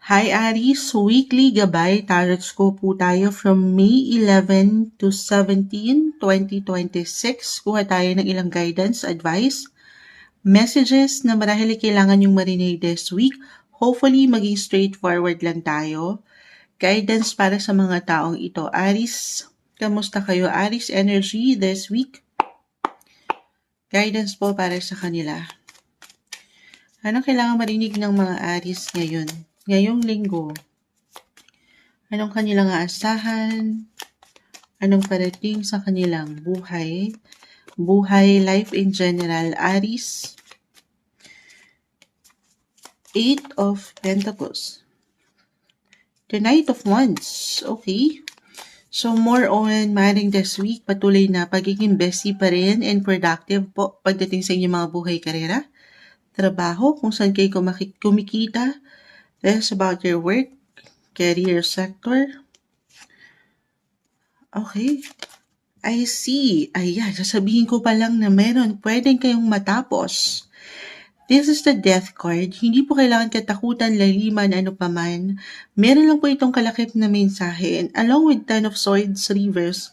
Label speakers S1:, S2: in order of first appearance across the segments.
S1: Hi Aries, weekly gabay tarot ko po tayo from May 11 to 17, 2026. Kuha tayo ng ilang guidance, advice, messages na marahil ay kailangan yung marinig this week. Hopefully, maging straightforward lang tayo. Guidance para sa mga taong ito. Aries, kamusta kayo? Aries energy this week. Guidance po para sa kanila. Anong kailangan marinig ng mga Aries ngayon? Ngayong linggo. Anong kanilang aasahan? Anong parating sa kanilang buhay? Buhay, life in general, Aries. 8 of Pentacles. The Knight of Wands. Okay. So, more on maring this week, patuloy na pagiging busy pa rin and productive po pagdating sa inyong mga buhay karera. Trabaho, kung saan kayo kumikita. That's about your work, career sector. Okay. I see. Ayan, sasabihin ko pa lang na meron pwedeng kayong matapos. This is the Death card. Hindi po kailangan katakutan, laliman, ano paman. Meron lang po itong kalakip na mensahe. And along with 10 of Swords reverse,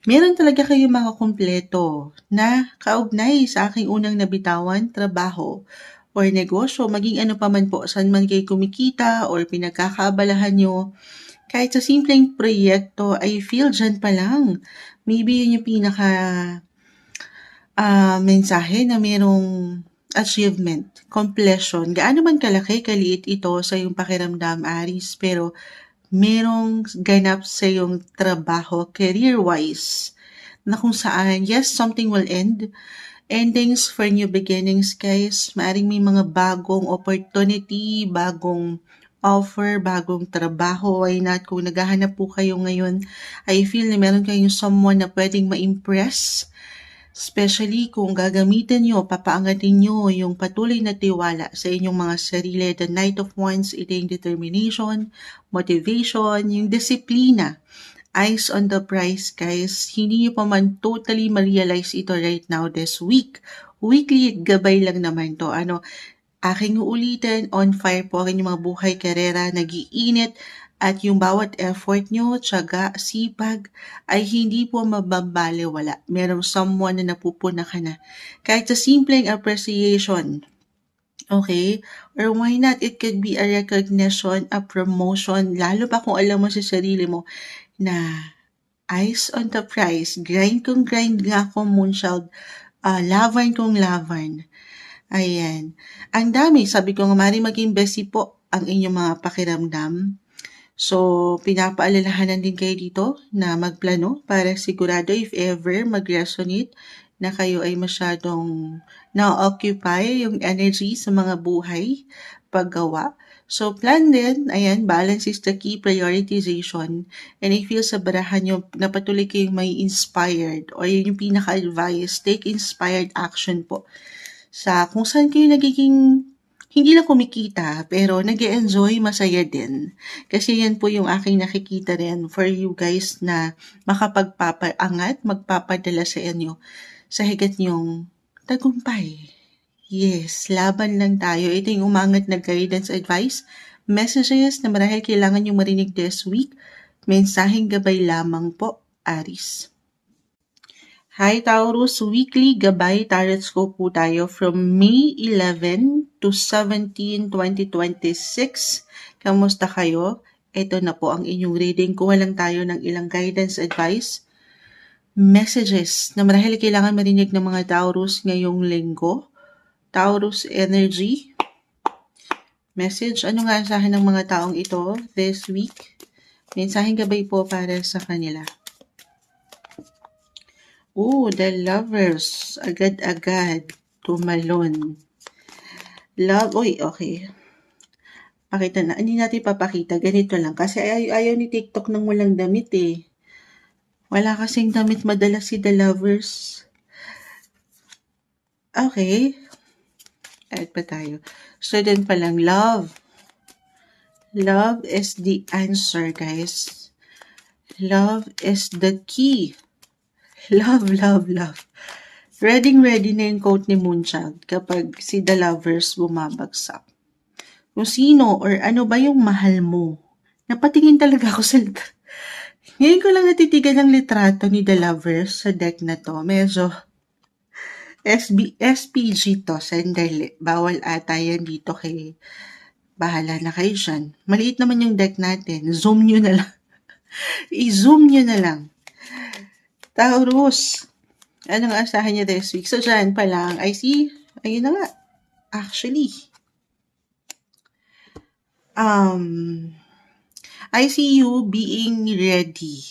S1: meron talaga kayong makakumpleto na kaugnay sa aking unang nabitawan, trabaho or negosyo, maging ano paman po, saan man kayo kumikita or pinagkakaabalahan nyo. Kahit sa simpleng proyekto, I feel dyan pa lang. Maybe yun yung pinaka mensahe na merong achievement, completion. Gaano man kalaki, kaliit ito sa iyong pakiramdam, Aries, pero merong ganap sa iyong trabaho, career-wise, na kung saan, yes, something will end. Endings for new beginnings, guys. Maaring may mga bagong opportunity, bagong offer, bagong trabaho. Why not? Kung naghahanap po kayo ngayon, I feel na meron kayong someone na pwedeng ma-impress. Especially kung gagamitin nyo, papaangatin nyo yung patuloy na tiwala sa inyong mga sarili. The Knight of Wands, ito yung determination, motivation, yung disiplina. Eyes on the prize, guys. Hindi nyo pa man totally ma-realize ito right now this week. Weekly, gabay lang naman to. Aking uulitin, on fire po ang inyong mga buhay, karera, nag-iinit, at yung bawat effort nyo, tiyaga, sipag, ay hindi po mababaliwala. Merong someone na napupuna ka na. Kahit sa simpleng appreciation, okay? Or why not, it could be a recognition, a promotion, lalo pa kung alam mo sa sarili mo na eyes on the prize, grind kong grind nga ako, Moonchild, laban kong laban. Ayan. Ang dami, sabi ko nga, maaaring maging busy po ang inyong mga pakiramdam. So, pinapaalalahanan din kayo dito na magplano para sigurado if ever mag-resonate na kayo ay masyadong na-occupy yung energy sa mga buhay, paggawa. So, plan din, ayan, balance is the key, prioritization. And I feel sa barahan nyo na patuloy kayong may inspired or yun yung pinaka-advice, take inspired action po sa kung saan kayo nagiging hindi lang kumikita, pero nag-e-enjoy, masaya din. Kasi yan po yung aking nakikita rin for you guys na makapagpapaangat, magpapadala sa inyo sa higit niyong tagumpay. Yes, laban lang tayo. Ito yung umangat na guidance advice, messages na marahil kailangan nyo marinig this week. Mensaheng gabay lamang po, Aris. Hi Taurus, weekly gabay tarot ko po tayo from May 11 to 17, 2026. Kamusta kayo? Ito na po ang inyong reading. Kuha lang tayo ng ilang guidance advice, messages na marahil kailangan marinig ng mga Taurus ngayong linggo. Taurus energy. Message, ano nga asahan ng mga taong ito this week? Mensaheng gabay po para sa kanila. The Lovers. Agad-agad. Tumalon. Love. Okay. Pakita na. Hindi natin papakita. Ganito lang. Kasi ayaw ni TikTok ng walang damit eh. Wala kasing damit madalas si The Lovers. Okay. Add pa tayo. Student pa lang. Love. Love is the answer, guys. Love is the key. Love, love, love. Ready na yung quote ni Moonchild kapag si The Lovers bumabagsak. kung sino or ano ba yung mahal mo. Napatingin talaga ako sa ngayon ko lang natitigan ng litrato ni The Lovers sa deck na 'to. Medyo SPG 'to, sandali. Bawal ata yan dito kay bahala na kayo diyan. Maliit naman yung deck natin, zoom niyo na lang. I-zoom niyo na lang. Taurus, anong asahan niyo this week? So, diyan pa lang, I see, ayun na nga, actually. I see you being ready.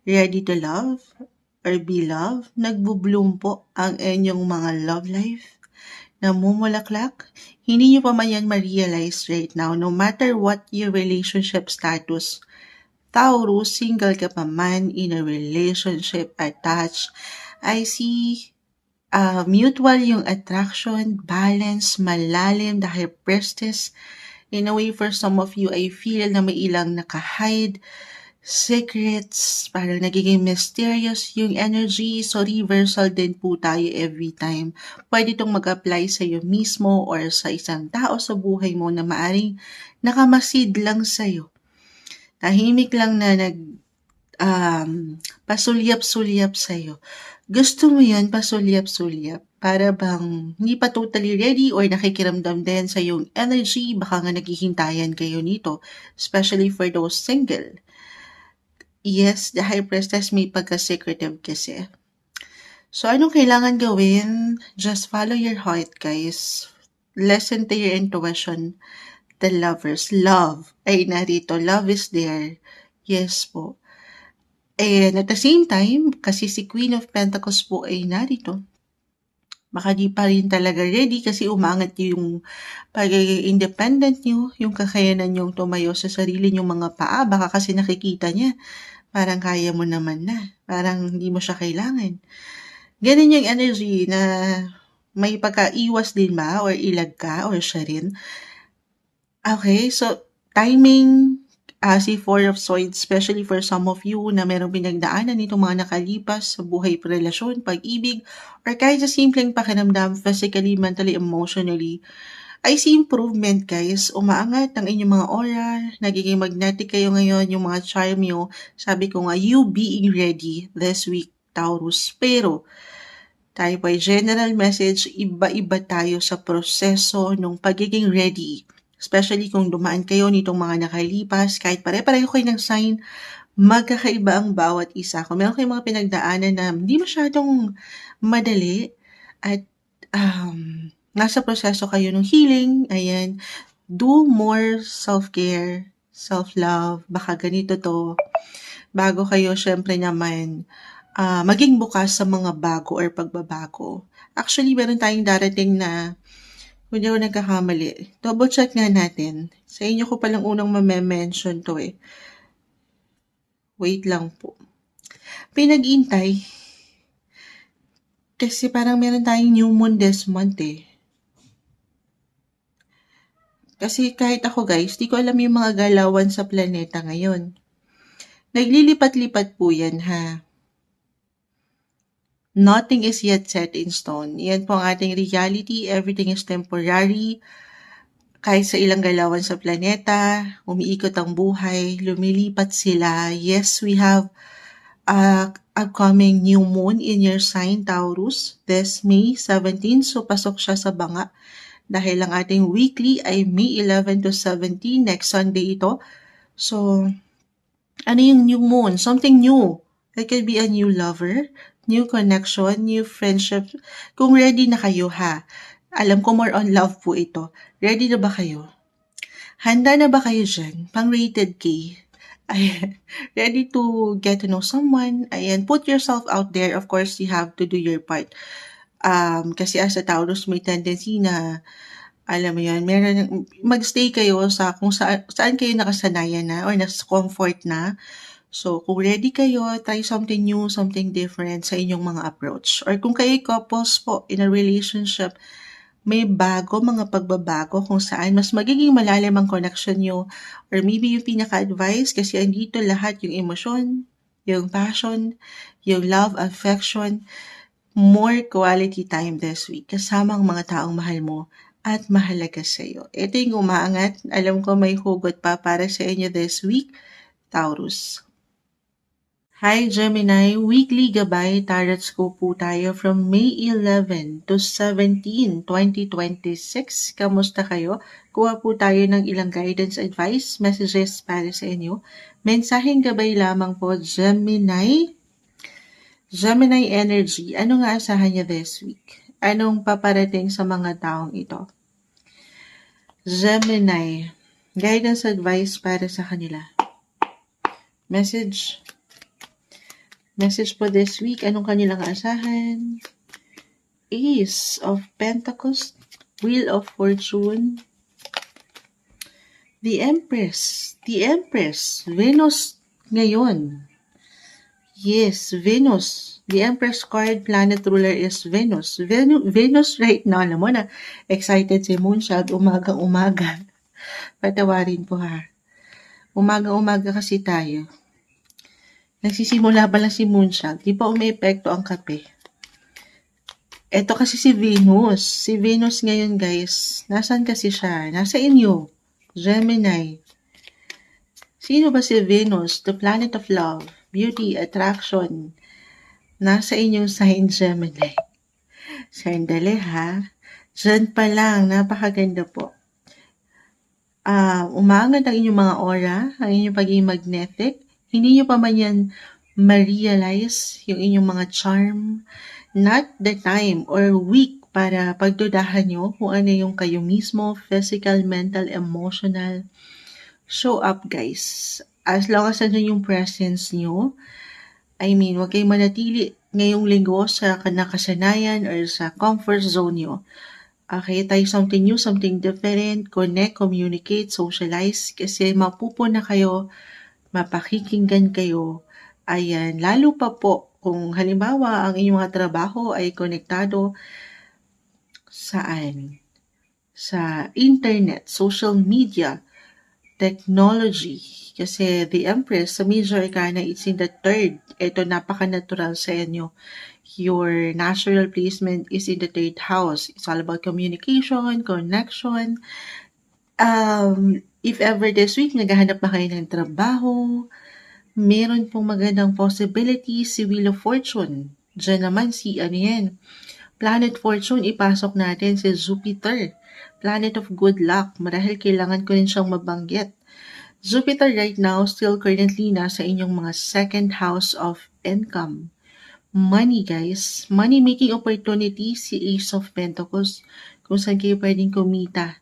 S1: Ready to love or be loved. Nagbo-bloom po ang inyong mga love life. Namumulaklak. Hindi niyo pa man yan ma-realize right now. No matter what your relationship status, Taurus, single ka pa man, in a relationship, attached, I see mutual yung attraction, balance, malalim, dahil Priestess. In a way, for some of you, I feel na may ilang naka-hide secrets, parang nagiging mysterious yung energy. So, reversal din po tayo every time. Pwede itong mag-apply sa iyo mismo or sa isang tao sa buhay mo na maaring nakamasid lang sa iyo. Tahimik lang na pasulyap-sulyap sa iyo. Gusto mo yan, pasulyap-sulyap, para bang hindi pa totally ready or nakikiramdam din sa yung energy, baka nga naghihintayan kayo nito, especially for those single. Yes, the High Priestess may pagka-secretive kasi. So, anong kailangan gawin? Just follow your heart, guys. Listen to your intuition. The Lovers, love ay narito. Love is there. Yes po. And at the same time, kasi si Queen of Pentacles po ay narito, baka di pa rin talaga ready kasi umangat yung pagiging independent nyo, yung kakayanan nyong tumayo sa sarili nyong mga paa. Baka kasi nakikita niya, parang kaya mo naman na. Parang hindi mo siya kailangan. Ganun yung energy na may pagkaiwas din ba or ilag ka or siya rin. Okay, so timing, si Four of Swords, especially for some of you na merong pinagdaanan nitong mga nakalipas sa buhay, relasyon, pag-ibig, or kahit sa simpleng pakiramdam, physically, mentally, emotionally, I see improvement, guys. Umaangat ang inyong mga aura, nagiging magnetic kayo ngayon, yung mga charm nyo. Sabi ko nga, you being ready this week, Taurus. Pero, tayo po ay general message, iba-iba tayo sa proseso ng pagiging ready. Especially kung dumaan kayo nitong mga nakalipas, kahit pare-pareho kayo ng sign, magkakaiba ang bawat isa. Kung meron kayong mga pinagdaanan na hindi masyadong madali at nasa proseso kayo ng healing, ayan, do more self-care, self-love, baka ganito to, bago kayo syempre naman maging bukas sa mga bago or pagbabago. Actually, meron tayong darating na, kung di ako nagkakamali, double check nga natin. Sa inyo ko palang unang mame-mention to eh. Wait lang po. Pinag-intay. Kasi parang meron tayong new moon this month eh. Kasi kahit ako guys, di ko alam yung mga galawan sa planeta ngayon. Naglilipat-lipat po yan ha. Nothing is yet set in stone. Yan po ang ating reality. Everything is temporary. Kahit sa ilang galawan sa planeta, umiikot ang buhay, lumilipat sila. Yes, we have a upcoming new moon in your sign, Taurus, this May 17. So, pasok siya sa banga. Dahil ang ating weekly ay May 11 to 17. Next Sunday ito. So, ano yung new moon? Something new. It could be a new lover, new connection, new friendship. Kung ready na kayo ha. Alam ko more on love po ito. Ready na ba kayo? Handa na ba kayo dyan? Pang-rated K. Ayan. Ready to get to know someone? Ayan. Put yourself out there. Of course, you have to do your part. Kasi as a Taurus, may tendency na, alam mo yun, mag-stay kayo sa kung saan kayo nakasanayan na or nasa comfort na. So, kung ready kayo, try something new, something different sa inyong mga approach. Or kung kayo couples po in a relationship, may mga pagbabago kung saan mas magiging malalim ang connection nyo. Or maybe yung pinaka-advice, kasi andito lahat yung emosyon, yung passion, yung love, affection, more quality time this week kasama ang mga taong mahal mo at mahalaga sa'yo. Ito yung umaangat. Alam ko may hugot pa para sa inyo this week, Taurus. Hi Gemini, weekly gabay tarot scope po tayo from May 11 to 17, 2026. Kamusta kayo? Kuha po tayo ng ilang guidance advice, messages para sa inyo. Mensaheng gabay lamang po, Gemini. Gemini energy, ano nga asahan niya this week? Anong paparating sa mga taong ito? Gemini, guidance advice para sa kanila. Message po this week, anong kanilang aasahan? Ace of Pentacles, Wheel of Fortune, the Empress, Venus ngayon. Yes, Venus. The Empress card, planet ruler is Venus. Venus right now, alam mo na, excited si Moonchild, umaga-umaga. Patawarin po ha. Umaga-umaga kasi tayo. Nagsisimula pa lang si Moonchild, di pa umiepekto ang kape. Eto kasi si Venus. Si Venus ngayon guys, nasan kasi siya? Nasa inyo, Gemini. Sino ba si Venus? The planet of love, beauty, attraction. Nasa inyong sign, Gemini. Sandali ha. Diyan pa lang, napakaganda po. Umangat ang inyong mga aura, ang inyong pagiging magnetic. Hindi nyo pa man yan ma-realize yung inyong mga charm. Not the time or week para pagdudahan nyo kung ano yung kayo mismo, physical, mental, emotional. Show up guys. As long as ano yung presence nyo, huwag kayong manatili ngayong linggo sa nakasanayan or sa comfort zone nyo. Okay, tayo something new, something different, connect, communicate, socialize, kasi mapupuna kayo, mapakikinggan kayo. Ayan, lalo pa po kung halimbawa ang inyong mga trabaho ay konektado saan? Sa internet, social media, technology. Kasi the Empress, sa major arcana, it's in the third. Ito, napaka-natural sa inyo. Your natural placement is in the third house. It's all about communication, connection. If ever this week, naghahanap na kayo ng trabaho, meron pong magandang possibilities si Wheel of Fortune. Diyan naman si Planet Fortune, ipasok natin si Jupiter. Planet of good luck. Marahil kailangan ko rin siyang mabanggit. Jupiter right now still currently nasa inyong mga second house of income. Money guys. Money making opportunity si Ace of Pentacles. Kung saan kayo pwedeng kumita.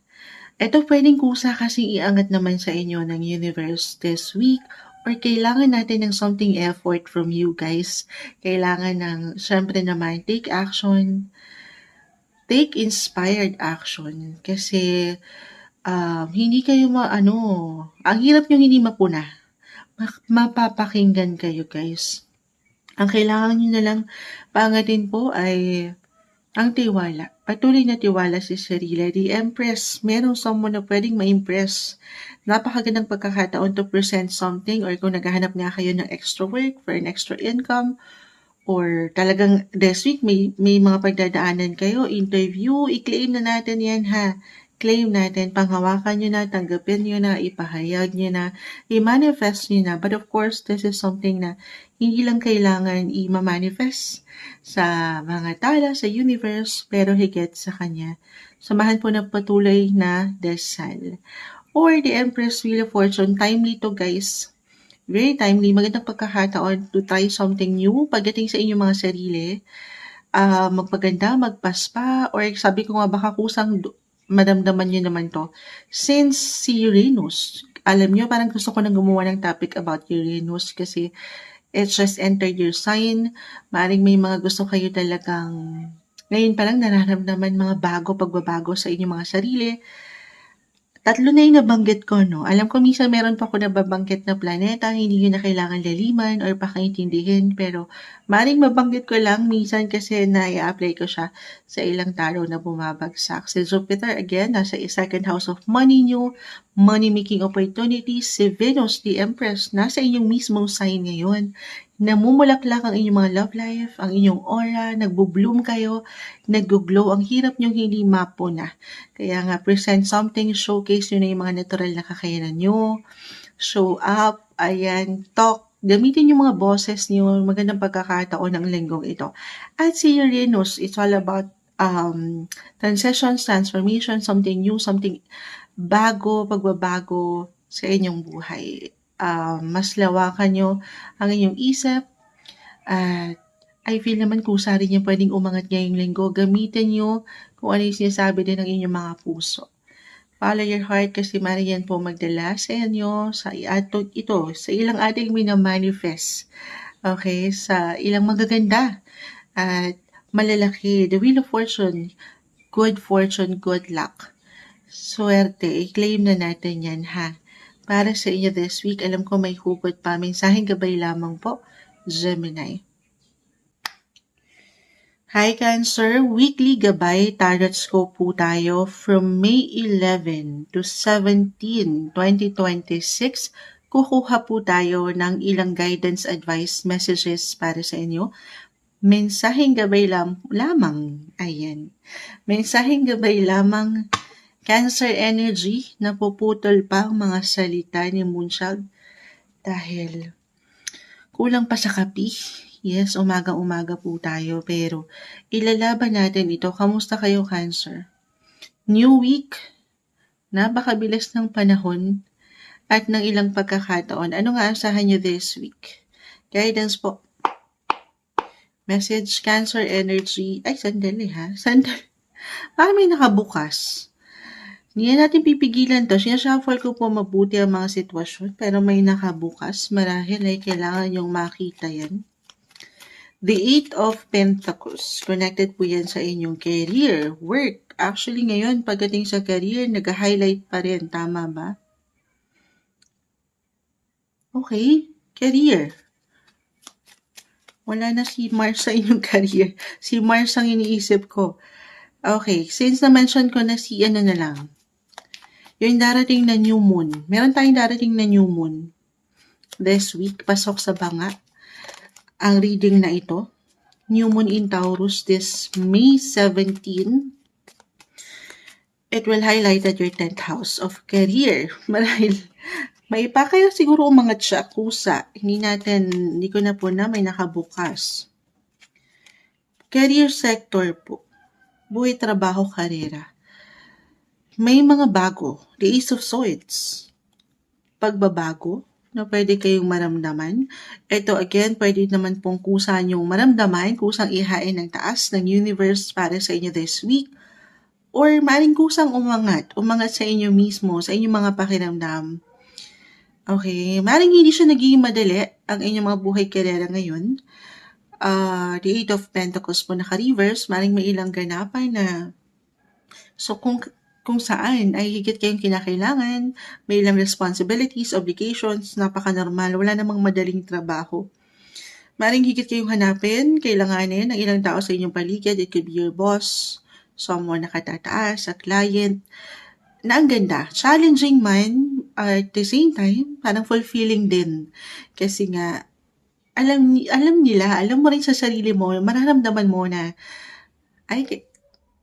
S1: Ito pwedeng kusa kasing iangat naman sa inyo ng universe this week or kailangan natin ng something effort from you guys. Kailangan ng, syempre naman, take action. Take inspired action. Kasi, hindi kayo ang hirap nyo hindi mapuna. Mapapakinggan kayo guys. Ang kailangan nyo na lang paangatin po ay ang tiwala. Patuloy na tiwala si sarili. The Empress, merong someone na pwedeng ma-impress. Napakagandang pagkakataon to present something or kung naghahanap nga kayo ng extra work for an extra income or talagang this week may mga pagdadaanan kayo, interview, i-claim na natin yan ha. Claim natin, panghawakan nyo na, tanggapin nyo na, ipahayag nyo na, i-manifest nyo na. But of course, this is something na hindi lang kailangan i-manifest sa mga tala, sa universe, pero higit sa kanya. Samahan po ng patuloy na dasal. Or the Empress Wheel of Fortune, timely to guys. Very timely, magandang pagkakataon to try something new pagdating sa inyong mga sarili. Magpaganda, magpaspa, or sabi ko nga baka kusang madamdaman nyo naman to. Since si Uranus, alam nyo, parang gusto ko nang gumawa ng topic about Uranus kasi it just entered your sign. Maaaring may mga gusto kayo talagang ngayon pa lang nararamdaman mga pagbabago sa inyong mga sarili. Tatlo na yung nabanggit ko, no? Alam ko minsan meron pa ako nababanggit na planeta, hindi yun na kailangan laliman or pakaintindihin, pero maaaring mabanggit ko lang minsan kasi na-i-apply ko siya sa ilang taro na bumabagsak. Si Jupiter, again, nasa second house of money nyo, money-making opportunities. Si Venus, the Empress, nasa inyong mismong sign ngayon. namumulaklak ang inyong mga love life, ang inyong aura, nagbo-bloom kayo, naggo-glow. Ang hirap niyong hindi mapuna. Kaya nga, present something, showcase nyo na yung mga natural na kakayanan nyo, show up, ayan, talk, gamitin yung mga boses niyo, magandang pagkakataon ng linggong ito. At si Uranus, it's all about transitions, transformation, something new, something bago, pagbabago sa inyong buhay. Mas lawakan nyo ang inyong isip at I feel naman kusa rin yung pwedeng umangat ngayong linggo. Gamitin nyo kung ano yung sinasabi din ng inyong mga puso. Follow your heart kasi mariyan po magdala sa inyo sa sa ilang ating minamanifest. Okay, sa ilang magaganda at malalaki. The Wheel of Fortune, good luck. Swerte, i-claim na natin yan ha. Para sa inyo this week, alam ko may hugot pa. Mensaheng gabay lamang po, Gemini. Hi Cancer, weekly gabay tarot scope po tayo from May 11 to 17, 2026. Kukuha po tayo ng ilang guidance advice messages para sa inyo. Mensaheng gabay lamang. Ayan. Mensaheng gabay lamang. Cancer energy, napuputol pa ang mga salita ni Moonchild dahil kulang pa sa kapi. Yes, umaga-umaga po tayo pero ilalaban natin ito. Kamusta kayo, Cancer? New week, napakabilis ng panahon at ng ilang pagkakataon. Ano nga asahan nyo this week? Guidance po. Message, Cancer energy. Ay, sandali ha. Sandali. Parang may nakabukas. Hindi natin pipigilan to. Sinashuffle ko po mabuti ang mga sitwasyon pero may nakabukas. Marahil ay kailangan yung makita yan. The Eight of Pentacles. Connected po yan sa inyong career, work. Actually ngayon, pagdating sa career, nag-highlight pa rin. Tama ba? Okay, career. Wala na si Mars sa inyong career. Si Mars ang iniisip ko. Okay, since na-mention ko na si ano na lang. Yung darating na new moon. Meron tayong darating na new moon. This week, pasok sa banga. Ang reading na ito, New Moon in Taurus this May 17. It will highlight at your 10th house of career. Marahil, may pa kayo siguro umangat siya, kusa. Hindi ko na po na may nakabukas. Career sector po. Buhay, trabaho, karera. May mga bago. The Ace of Swords. Pagbabago na pwede kayong maramdaman. Ito again, pwede naman pong kusa nyong maramdaman, kusang ihain ng taas ng universe para sa inyo this week. Or maring kusang umangat sa inyo mismo, sa inyong mga pakiramdam. Okay, maring hindi siya naging madali ang inyong mga buhay karera ngayon. The Eight of Pentacles po naka-reverse, maring may ilang ganapan na so kung saan ay higit kayong kinakailangan, may ilang responsibilities, obligations, napaka-normal, wala namang madaling trabaho. Maring higit kayong hanapin, kailanganin ng ilang tao sa inyong paligid. It could be your boss, someone nakatataas, a client, na ang ganda. Challenging man, at the same time, parang fulfilling din. Kasi nga, alam mo rin sa sarili mo, mararamdaman mo na, ay,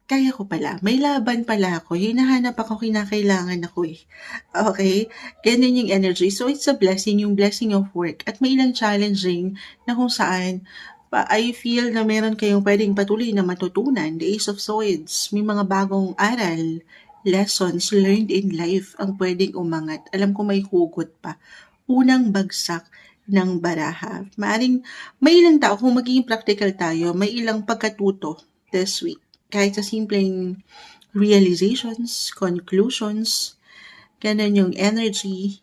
S1: kaya ko pala. May laban pala ako. Hinahanap ako, kinakailangan ako eh. Okay? Ganun yung energy. So, it's a blessing, yung blessing of work. At may ilang challenging na kung saan I feel na meron kayong pwedeng patuloy na matutunan. The Ace of Swords. May mga bagong aral, lessons learned in life ang pwedeng umangat. Alam ko may hugot pa. Unang bagsak ng baraha. Maaring may ilang tao, kung magiging practical tayo, may ilang pagkatuto this week. Kahit sa simpleng realizations, conclusions, ganun yung energy.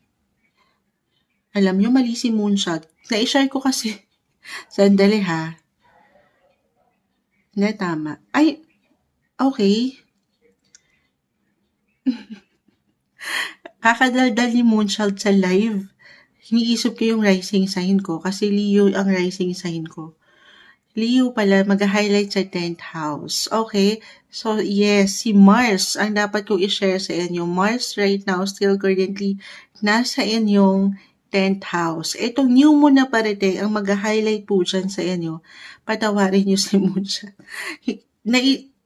S1: Alam nyo, mali si Moonshot. Na-share ko kasi, sandali ha, na tama. Ay, okay. Kakadaldal ni Moonshot sa live. Iniisip ko yung rising sign ko kasi Leo ang rising sign ko. Leo pala, mag-highlight sa 10th house. Okay? So, yes, si Mars ang dapat kong i-share sa inyo. Mars right now, still currently, nasa inyong 10th house. Itong new moon na parating ang mag-highlight po dyan sa inyo. Patawarin niyo si Moon siya.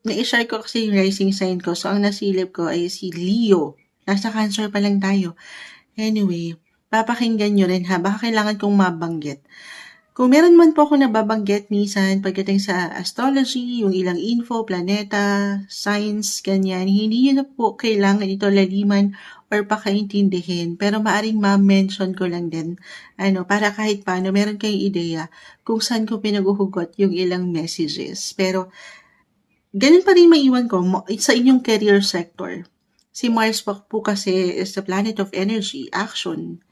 S1: Na-share ko kasi yung rising sign ko. So, ang nasilip ko ay si Leo. Nasa Cancer pa lang tayo. Anyway, papakinggan nyo rin ha. Baka kailangan kong mabanggit. Kung meron man po ako nababanggit minsan pagdating sa astrology, yung ilang info, planeta, signs, ganyan, hindi nyo na po kailangan ito laliman or pakaintindihin. Pero maaring ma-mention ko lang din, para kahit paano meron kayong ideya kung saan ko pinaguhugot yung ilang messages. Pero ganun pa rin maiwan ko sa inyong career sector. Si Mars po kasi is the planet of energy, action.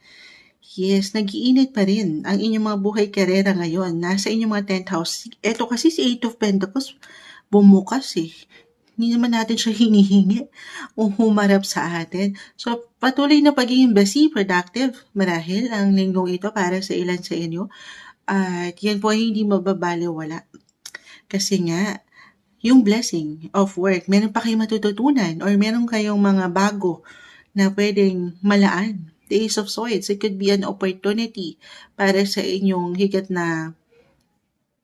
S1: Yes, nag-iinit pa rin ang inyong mga buhay karera ngayon. Nasa inyong mga 10th house. Eto kasi si Eight of Pentacles, bumukas eh. Hindi naman natin siya hinihingi o humarap sa atin. So, patuloy na pagiging busy, productive, marahil ang linggong ito para sa ilan sa inyo. At yan po ay hindi mababaliwala. Kasi nga, yung blessing of work, meron pa kayong matututunan or meron kayong mga bago na pwedeng malaan. The Ace of Swords, it could be an opportunity para sa inyong higit na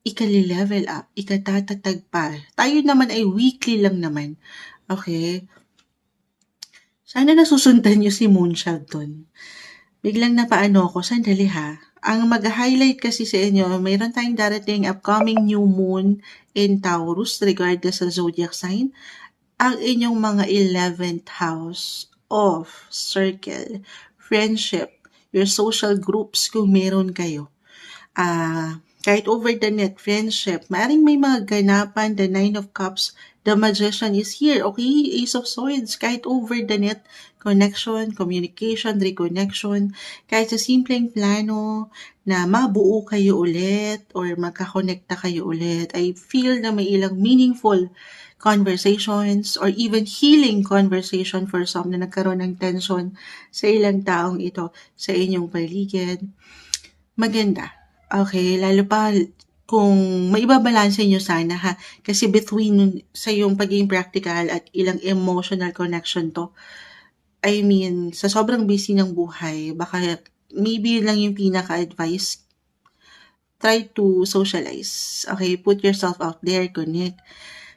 S1: ikali-level up, ikatatatag pa. Tayo naman ay weekly lang naman. Okay? Sana nasusundan niyo si Moonshot dun. Biglang napaano ako, sandali ha. Ang mag-highlight kasi sa inyo, mayroon tayong darating upcoming new moon in Taurus regardless sa zodiac sign. Ang inyong mga 11th house of circle, friendship, your social groups kung meron kayo. Kahit over the net, friendship, maaaring may mga ganapan, the 9 of cups, the magician is here, okay? Ace of swords, kahit over the net, connection, communication, reconnection, kahit sa simpleng plano na mabuo kayo ulit or magkakonekta kayo ulit, I feel na may ilang meaningful conversations or even healing conversation for some na nagkaroon ng tension sa ilang taong ito sa inyong paligid. Maganda. Okay, lalo pa kung maibabalanse nyo sana ha. Kasi between sa yung pagiging practical at ilang emotional connection to, I mean, sa sobrang busy ng buhay, baka maybe lang yung pinaka-advice, try to socialize. Okay, put yourself out there, connect.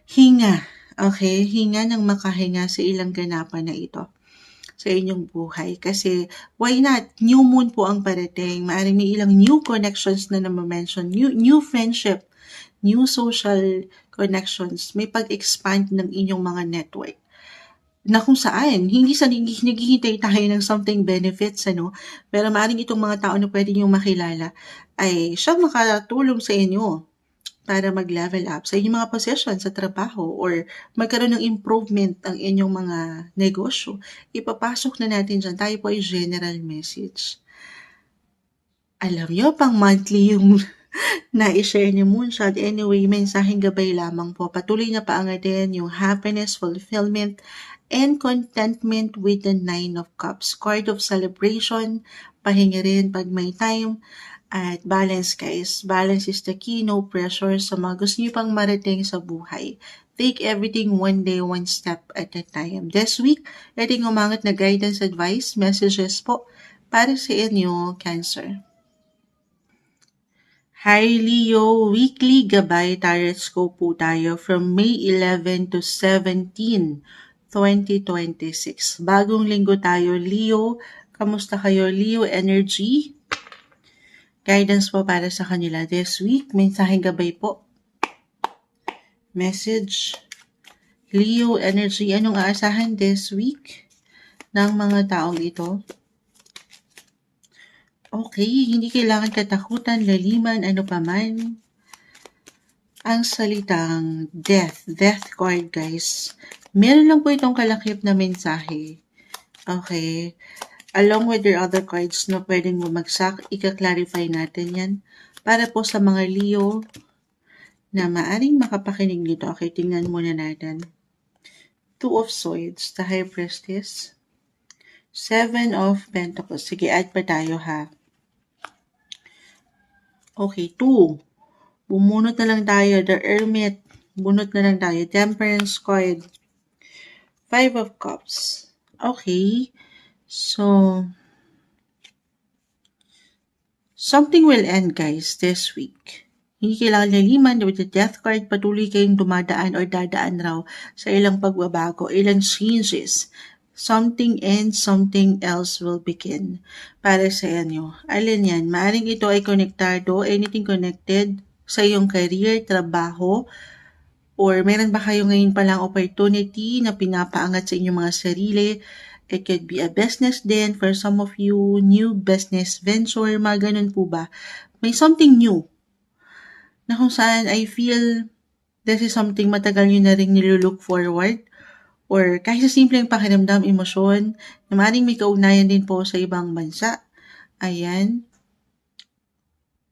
S1: Hinga. Okay, hinga ng makahinga sa ilang ganapan na ito sa inyong buhay. Kasi, why not? New moon po ang parating. Maaaring may ilang new connections na mention, new friendship, new social connections. May pag-expand ng inyong mga network. Na kung saan, hindi sa naghihintay tayo ng something benefits, pero maaaring itong mga tao na pwede niyong makilala ay siyang makatulong sa inyo para mag-level up sa inyong mga posisyon sa trabaho or magkaroon ng improvement ang inyong mga negosyo. Ipapasok na natin dyan. Tayo po ay general message. Alam nyo, pang monthly yung na-share ni Moonshot. Anyway, mensaheng gabay lamang po. Patuloy na paangatin yung happiness, fulfillment, and contentment with the 9 of Cups. Card of celebration, pahinga rin pag may time. At balance guys, balance is the key, no pressure sa mga gusto niyo pang marating sa buhay. Take everything one day, one step at a time. This week, ating umangat na guidance, advice, messages po para sa inyo, Cancer. Hi Leo, weekly gabay tarot scope po tayo from May 11 to 17, 2026. Bagong linggo tayo, Leo. Kamusta kayo, Leo energy? Guidance po para sa kanila this week. Mensaheng gabay po. Message. Leo energy. Anong aasahan this week ng mga taong ito? Okay, hindi kailangan katakutan, laliman, ano pa man. Ang salitang death card guys. Meron lang po itong kalakip na mensahe. Okay. Along with your other cards na pwedeng bumagsak, ika-clarify natin yan. Para po sa mga Leo na maaring makapakinig nito. Okay, tingnan muna natin. 2 of Swords, the High Priestess. 7 of Pentacles. Sige, add pa tayo ha. Okay, 2. Bumunot na lang tayo. The Hermit. Bunot na lang tayo. Temperance card. 5 of Cups. Okay. So, Something will end, guys, this week. Hindi kailangan laliman with the death card, patuloy kayong dumadaan or dadaan raw sa ilang pagbabago, ilang changes. Something ends, something else will begin para sa inyo. Alin yan? Maaring ito ay konektado, anything connected sa iyong career, trabaho, or meron ba kayo ngayon palang opportunity na pinapaangat sa inyong mga sarili. It could be a business din for some of you, new business venture, mga ganun po ba? May something new na kung saan I feel this is something matagal nyo na rin nilulook forward or kahit sa simpleng pakiramdam, emosyon, na maaaring may kaugnayan din po sa ibang bansa. Ayan.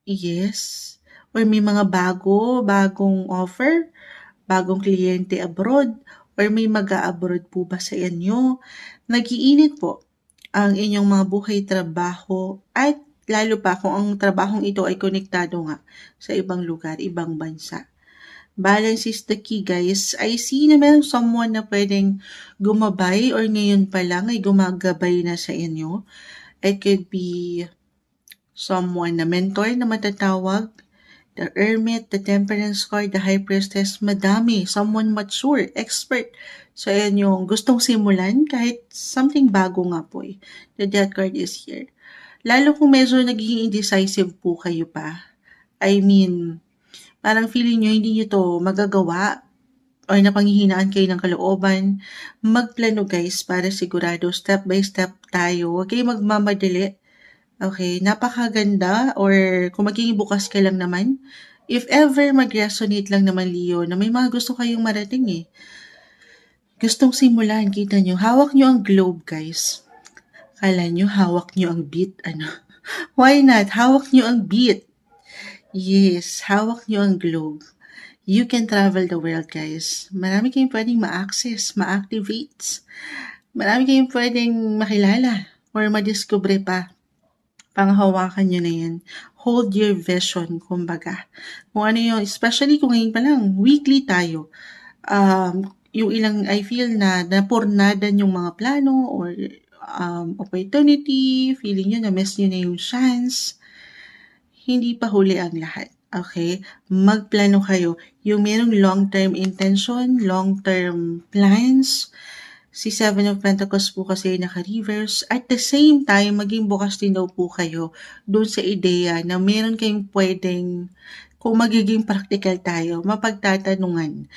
S1: Yes. Or may mga bagong offer, bagong kliyente abroad, or may mag-a-abroad po ba sa inyo? Nag-iinit po ang inyong mga buhay trabaho at lalo pa kung ang trabahong ito ay konektado nga sa ibang lugar, ibang bansa. Balance is the key, guys. I see na meron someone na pwedeng gumabay or ngayon pa lang ay gumagabay na sa inyo. It could be someone na mentor na matatawag, the Hermit, the Temperance card, the High Priestess, madami. Someone mature, expert sa inyong gustong simulan kahit something bago nga po eh. The Death card is here. Lalo kung medyo nagiging indecisive po kayo pa. I mean, parang feeling nyo hindi nyo to magagawa or napanghihinaan kayo ng kalooban. Magplano guys para sigurado step by step tayo. Huwag kayo magmamadali. Okay, napakaganda or kung magiging bukas ka lang naman, if ever mag-resonate lang naman Leo na may mga gusto kayong marating eh. Gustong simulan, kita nyo, hawak nyo ang globe guys. Kala nyo hawak nyo ang beat, ano? Why not? Hawak nyo ang beat. Yes, hawak nyo ang globe. You can travel the world guys. Marami kayong pwedeng ma-access, ma-activate. Marami kayong pwedeng makilala or madiscover pa. Panghawakan nyo na yan. Hold your vision, kumbaga. Kung ano yung, especially kung ngayon pa lang, weekly tayo. Yung ilang, I feel na napurnadan yung mga plano or opportunity, feeling nyo na miss nyo na yung chance. Hindi pa huli ang lahat. Okay? Magplano kayo. Yung merong long-term intention, long-term plans, si Seven of Pentacles po kasi naka-reverse. At the same time, maging bukas din daw po kayo doon sa ideya na meron kayong pwedeng, kung magiging practical tayo, mapagtatanungan.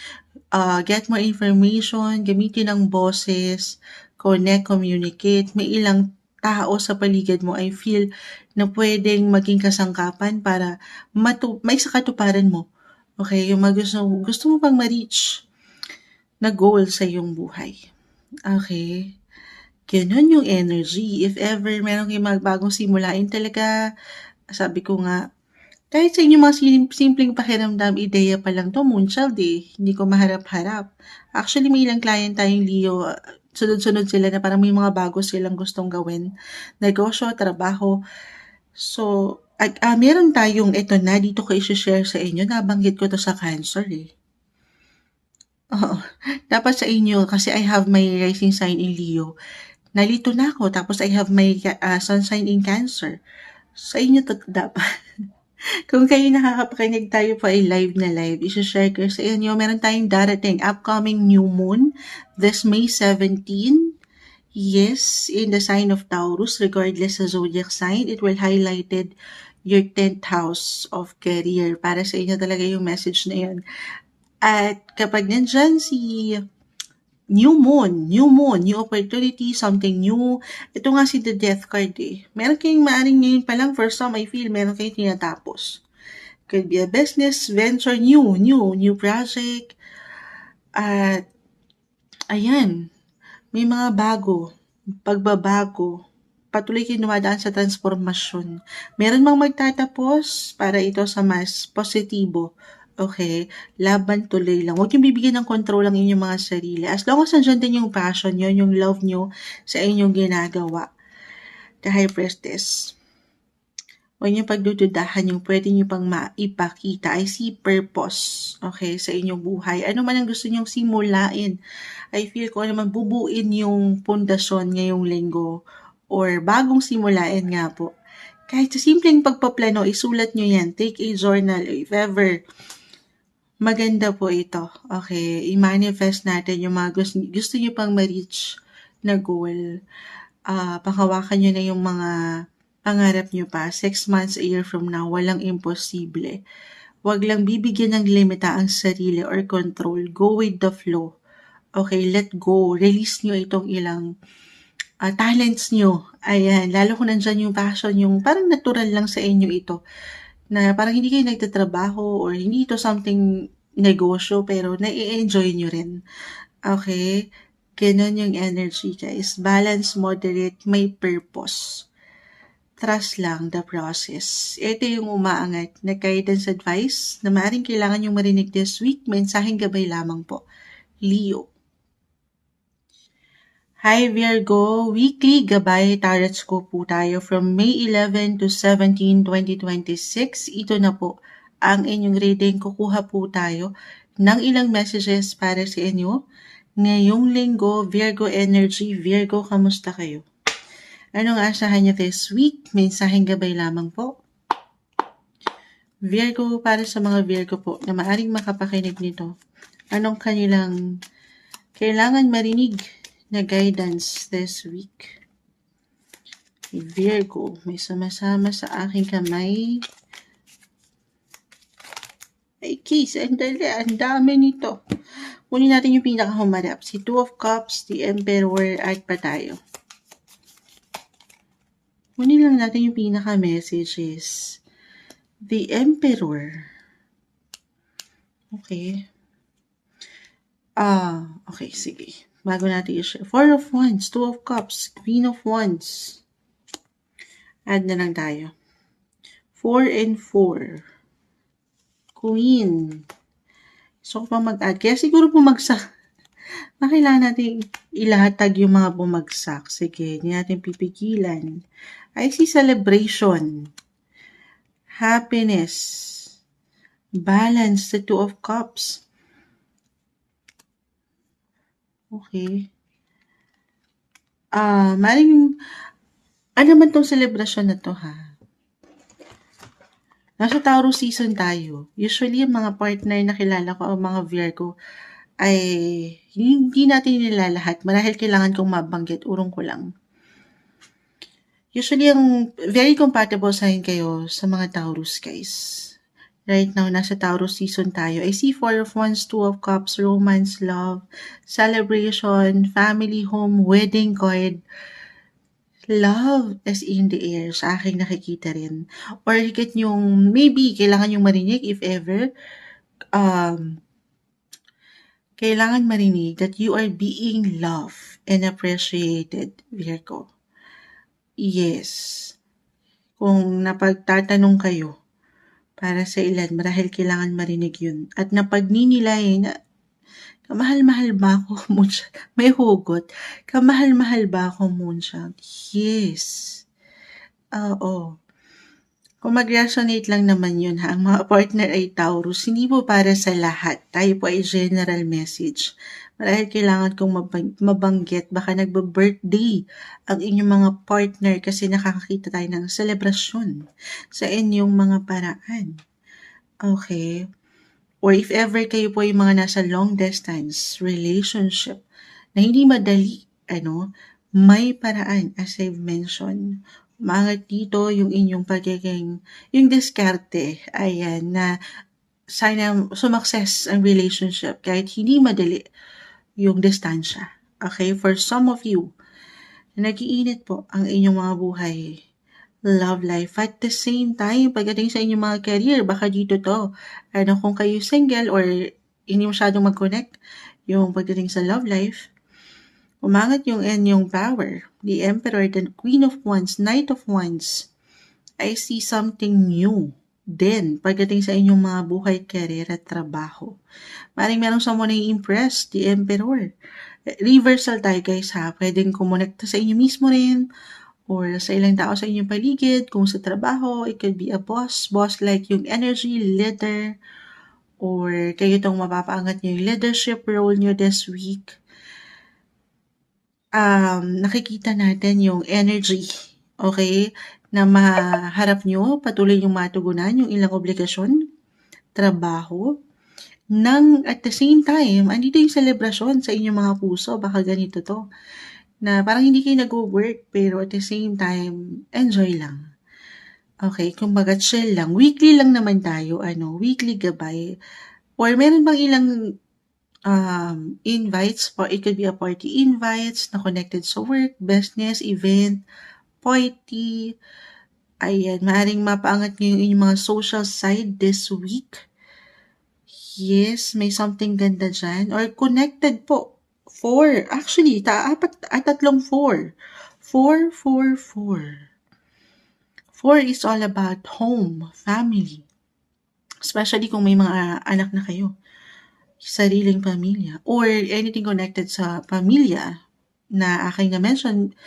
S1: Get more information, gamitin ang boses, connect, communicate. May ilang tao sa paligid mo, I feel na pwedeng maging kasangkapan para may sa katuparan mo. Okay, yung gusto mo pang ma-reach na goal sa iyong buhay. Okay. Ganun yung energy. If ever meron kayong magbagong simulain talaga, sabi ko nga, kahit sa inyong mga simpleng pakiramdam, ideya pa lang to, moonchild eh. Hindi ko maharap-harap. Actually, may ilang client tayong Leo, sunod-sunod sila na parang may mga bago silang gustong gawin. Negosyo, trabaho. So, meron tayong ito na, dito ko i-share sa inyo. Nabanggit ko to sa Cancer eh. Oo. Dapat sa inyo, kasi I have my rising sign in Leo. Nalito na ako, tapos I have my sun sign in Cancer. Sa inyo to dapat. Kung kayo nakakapakinig, tayo pa ay live na live. I-share ko sa inyo. Meron tayong darating upcoming new moon this May 17. Yes, in the sign of Taurus, regardless sa zodiac sign, it will highlighted your 10th house of career. Para sa inyo talaga yung message na yun. At kapag nandyan si new moon, new opportunity, something new. Ito nga si the death card eh. Meron kayong maaring ngayon pa lang, for some I feel, meron kayong tinatapos. Could be a business, venture, new project. At, ayan, may mga pagbabago, patuloy kayong dumadaan sa transformasyon. Meron mang magtatapos para ito sa mas positibo. Okay, laban tuloy lang. Huwag yung bibigyan ng control ang inyong mga sarili. As long as nandiyan din yung passion nyo, yung love nyo sa inyong ginagawa. The High Priestess. Huwag nyo pagdududahan yung pwede nyo pang maipakita. I see purpose, okay, sa inyong buhay. Ano man ang gusto nyong simulain. I feel ko naman bubuin yung pundasyon ngayong linggo or bagong simulain nga po. Kahit sa simpleng pagpaplano, isulat nyo yan. Take a journal if ever. Maganda po ito. Okay, i-manifest natin yung mga gusto nyo pang ma-reach na goal. Panghawakan nyo na yung mga pangarap nyo pa. 6 months, a year from now, walang imposible. Huwag lang bibigyan ng limita ang sarili or control. Go with the flow. Okay, let go. Release nyo itong ilang talents nyo. Ayan, lalo kung nandyan yung passion, yung parang natural lang sa inyo ito. Na parang hindi kayo nagtatrabaho or hindi ito something negosyo pero nai-enjoy nyo rin. Okay? Ganon yung energy, guys. Balance, moderate, may purpose. Trust lang the process. Ito yung umaangat na guidance advice na maaaring kailangan yung marinig this week. Mensaheng gabay lamang po. Leo. Hi Virgo, weekly gabay tarot scope po tayo from May 11 to 17, 2026. Ito na po ang inyong reading. Kukuha po tayo ng ilang messages para sa inyo. Ngayong linggo, Virgo energy. Virgo, kamusta kayo? Anong asahan niyo this week? Mensaheng gabay lamang po. Virgo, para sa mga Virgo po na maaring makapakinig nito, anong kanilang kailangan marinig na guidance this week? Virgo, may sumasama sa aking kamay. Ay, kiss, ang dami nito. Kunin natin yung pinakahumarap. Si Two of Cups, the Emperor, at pa tayo. Kunin lang natin yung pinaka-messages. The Emperor. Okay. Okay, sige. Bago natin i-share. Four of Wands, Two of Cups, Queen of Wands. Add na lang tayo. 4 and 4. Queen. So, kung mag-add. Kaya siguro bumagsak. Kailangan natin ilahatag yung mga bumagsak. Sige, hindi natin pipigilan. I see celebration. Happiness. Balance, the Two of Cups. Okay. Maring, ano man tong selebrasyon na to, ha? Nasa Taurus season tayo. Usually, yung mga partner na kilala ko, ang mga Virgo, ay hindi natin nilalahat. Marahil kailangan kong mabanggit, urong ko lang. Usually, ang very compatible sign kayo sa mga Taurus, guys. Right now, nasa Taurus season tayo. I see 4 of Wands, 2 of Cups, romance, love, celebration, family, home, wedding card. Love is in the air. Sa aking nakikita rin. Or higit yung, maybe, kailangan yung marinig if ever, kailangan marinig that you are being loved and appreciated, Virgo. Yes. Kung napagtatanong kayo, para sa ilan, marahil kailangan marinig yun. At napagninilay na, kamahal-mahal ba ako, Moonshot? May hugot. Kamahal-mahal ba ako, Moonshot? Yes. Oo. Kung mag-resonate lang naman yun, ha, ang mga partner ay Taurus, hindi po para sa lahat. Tayo po ay general message. Marahil kailangan kong mabanggit, baka nagba-birthday ang inyong mga partner kasi nakakakita tayo ng selebrasyon sa inyong mga paraan. Okay. Or if ever kayo po yung mga nasa long distance relationship na hindi madali, may paraan as I've mentioned. Umangat dito yung inyong pagiging, yung diskarte, ayan, na sana sumakses ang relationship kahit hindi madali yung distansya. Okay, for some of you, nag-iinit po ang inyong mga buhay, love life. At the same time, pagdating sa inyong mga career, baka dito to, kung kayo single or hindi masyadong mag-connect, yung pagdating sa love life, umangat yung inyong power. The Emperor, the Queen of Wands, Knight of Wands. I see something new. Then, pagdating sa inyong mga buhay, career at trabaho. Maring meron someone na i-impress, the Emperor. Reversal tayo, guys, ha. Pwedeng kumonekta sa inyo mismo rin or sa ilang tao sa inyong paligid. Kung sa trabaho, it could be a boss like yung energy, leader, or kayo itong mapapaangat nyo yung leadership role nyo this week. Nakikita natin yung energy okay, na maharap nyo, patuloy yung matugunan yung ilang obligasyon, trabaho, at the same time, andito yung selebrasyon sa inyong mga puso, baka ganito to, na parang hindi kayo nag-work, pero at the same time, enjoy lang. Okay, kumbaga chill lang. Weekly lang naman tayo, weekly gabay. Or meron bang ilang invites, for it could be a party invites na connected sa work, business, event, party. Ayan, maaaring mapaangat niyo yung inyong mga social side this week. Yes, may something ganda dyan. Or connected po. Four. Actually, tatlong four. Four, four, four. Four is all about home, family. Especially kung may mga anak na kayo. Sariling pamilya. Or anything connected sa pamilya na aking na-mention.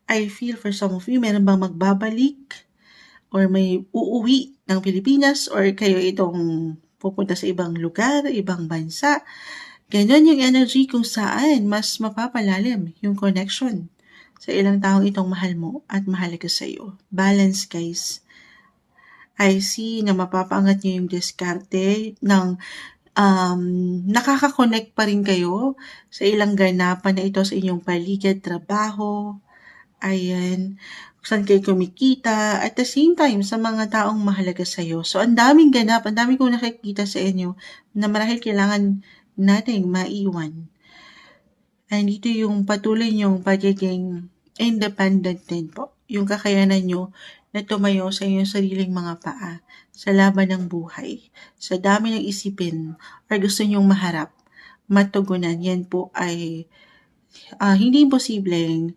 S1: I feel for some of you, meron bang magbabalik or may uuwi ng Pilipinas or kayo itong pupunta sa ibang lugar, ibang bansa. Ganon yung energy kung saan mas mapapalalim yung connection sa ilang taong itong mahal mo at mahalaga sa iyo. Balance, guys. I see na mapapaangat niyo yung diskarte ng nakaka-connect pa rin kayo sa ilang ganapan na ito sa inyong paligid, trabaho, ayan, saan kayo kumikita, at the same time, sa mga taong mahalaga sa'yo. So, ang daming ganap, ang daming kong nakikita sa inyo na marahil kailangan nating maiwan. Andito yung patuloy niyong pagiging independent din po. Yung kakayanan nyo na tumayo sa inyong sariling mga paa sa laban ng buhay. Sa dami ng isipin or gusto nyong maharap, matugunan, yan po ay hindi imposibleng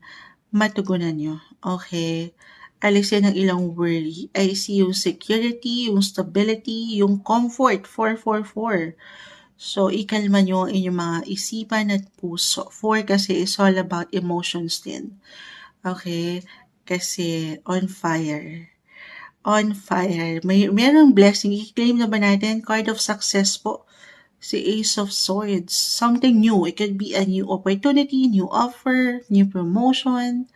S1: matugunan nyo. Okay? Alisin ang ilang worry. I see yung security, yung stability, yung comfort. 444. So, ikalma nyo ang inyong mga isipan at puso. 4 kasi is all about emotions din. Okay? Kasi on fire. On fire. Merong blessing. I-claim na ba natin? Card of success po. Si Ace of Swords. Something new. It could be a new opportunity, new offer, new promotion,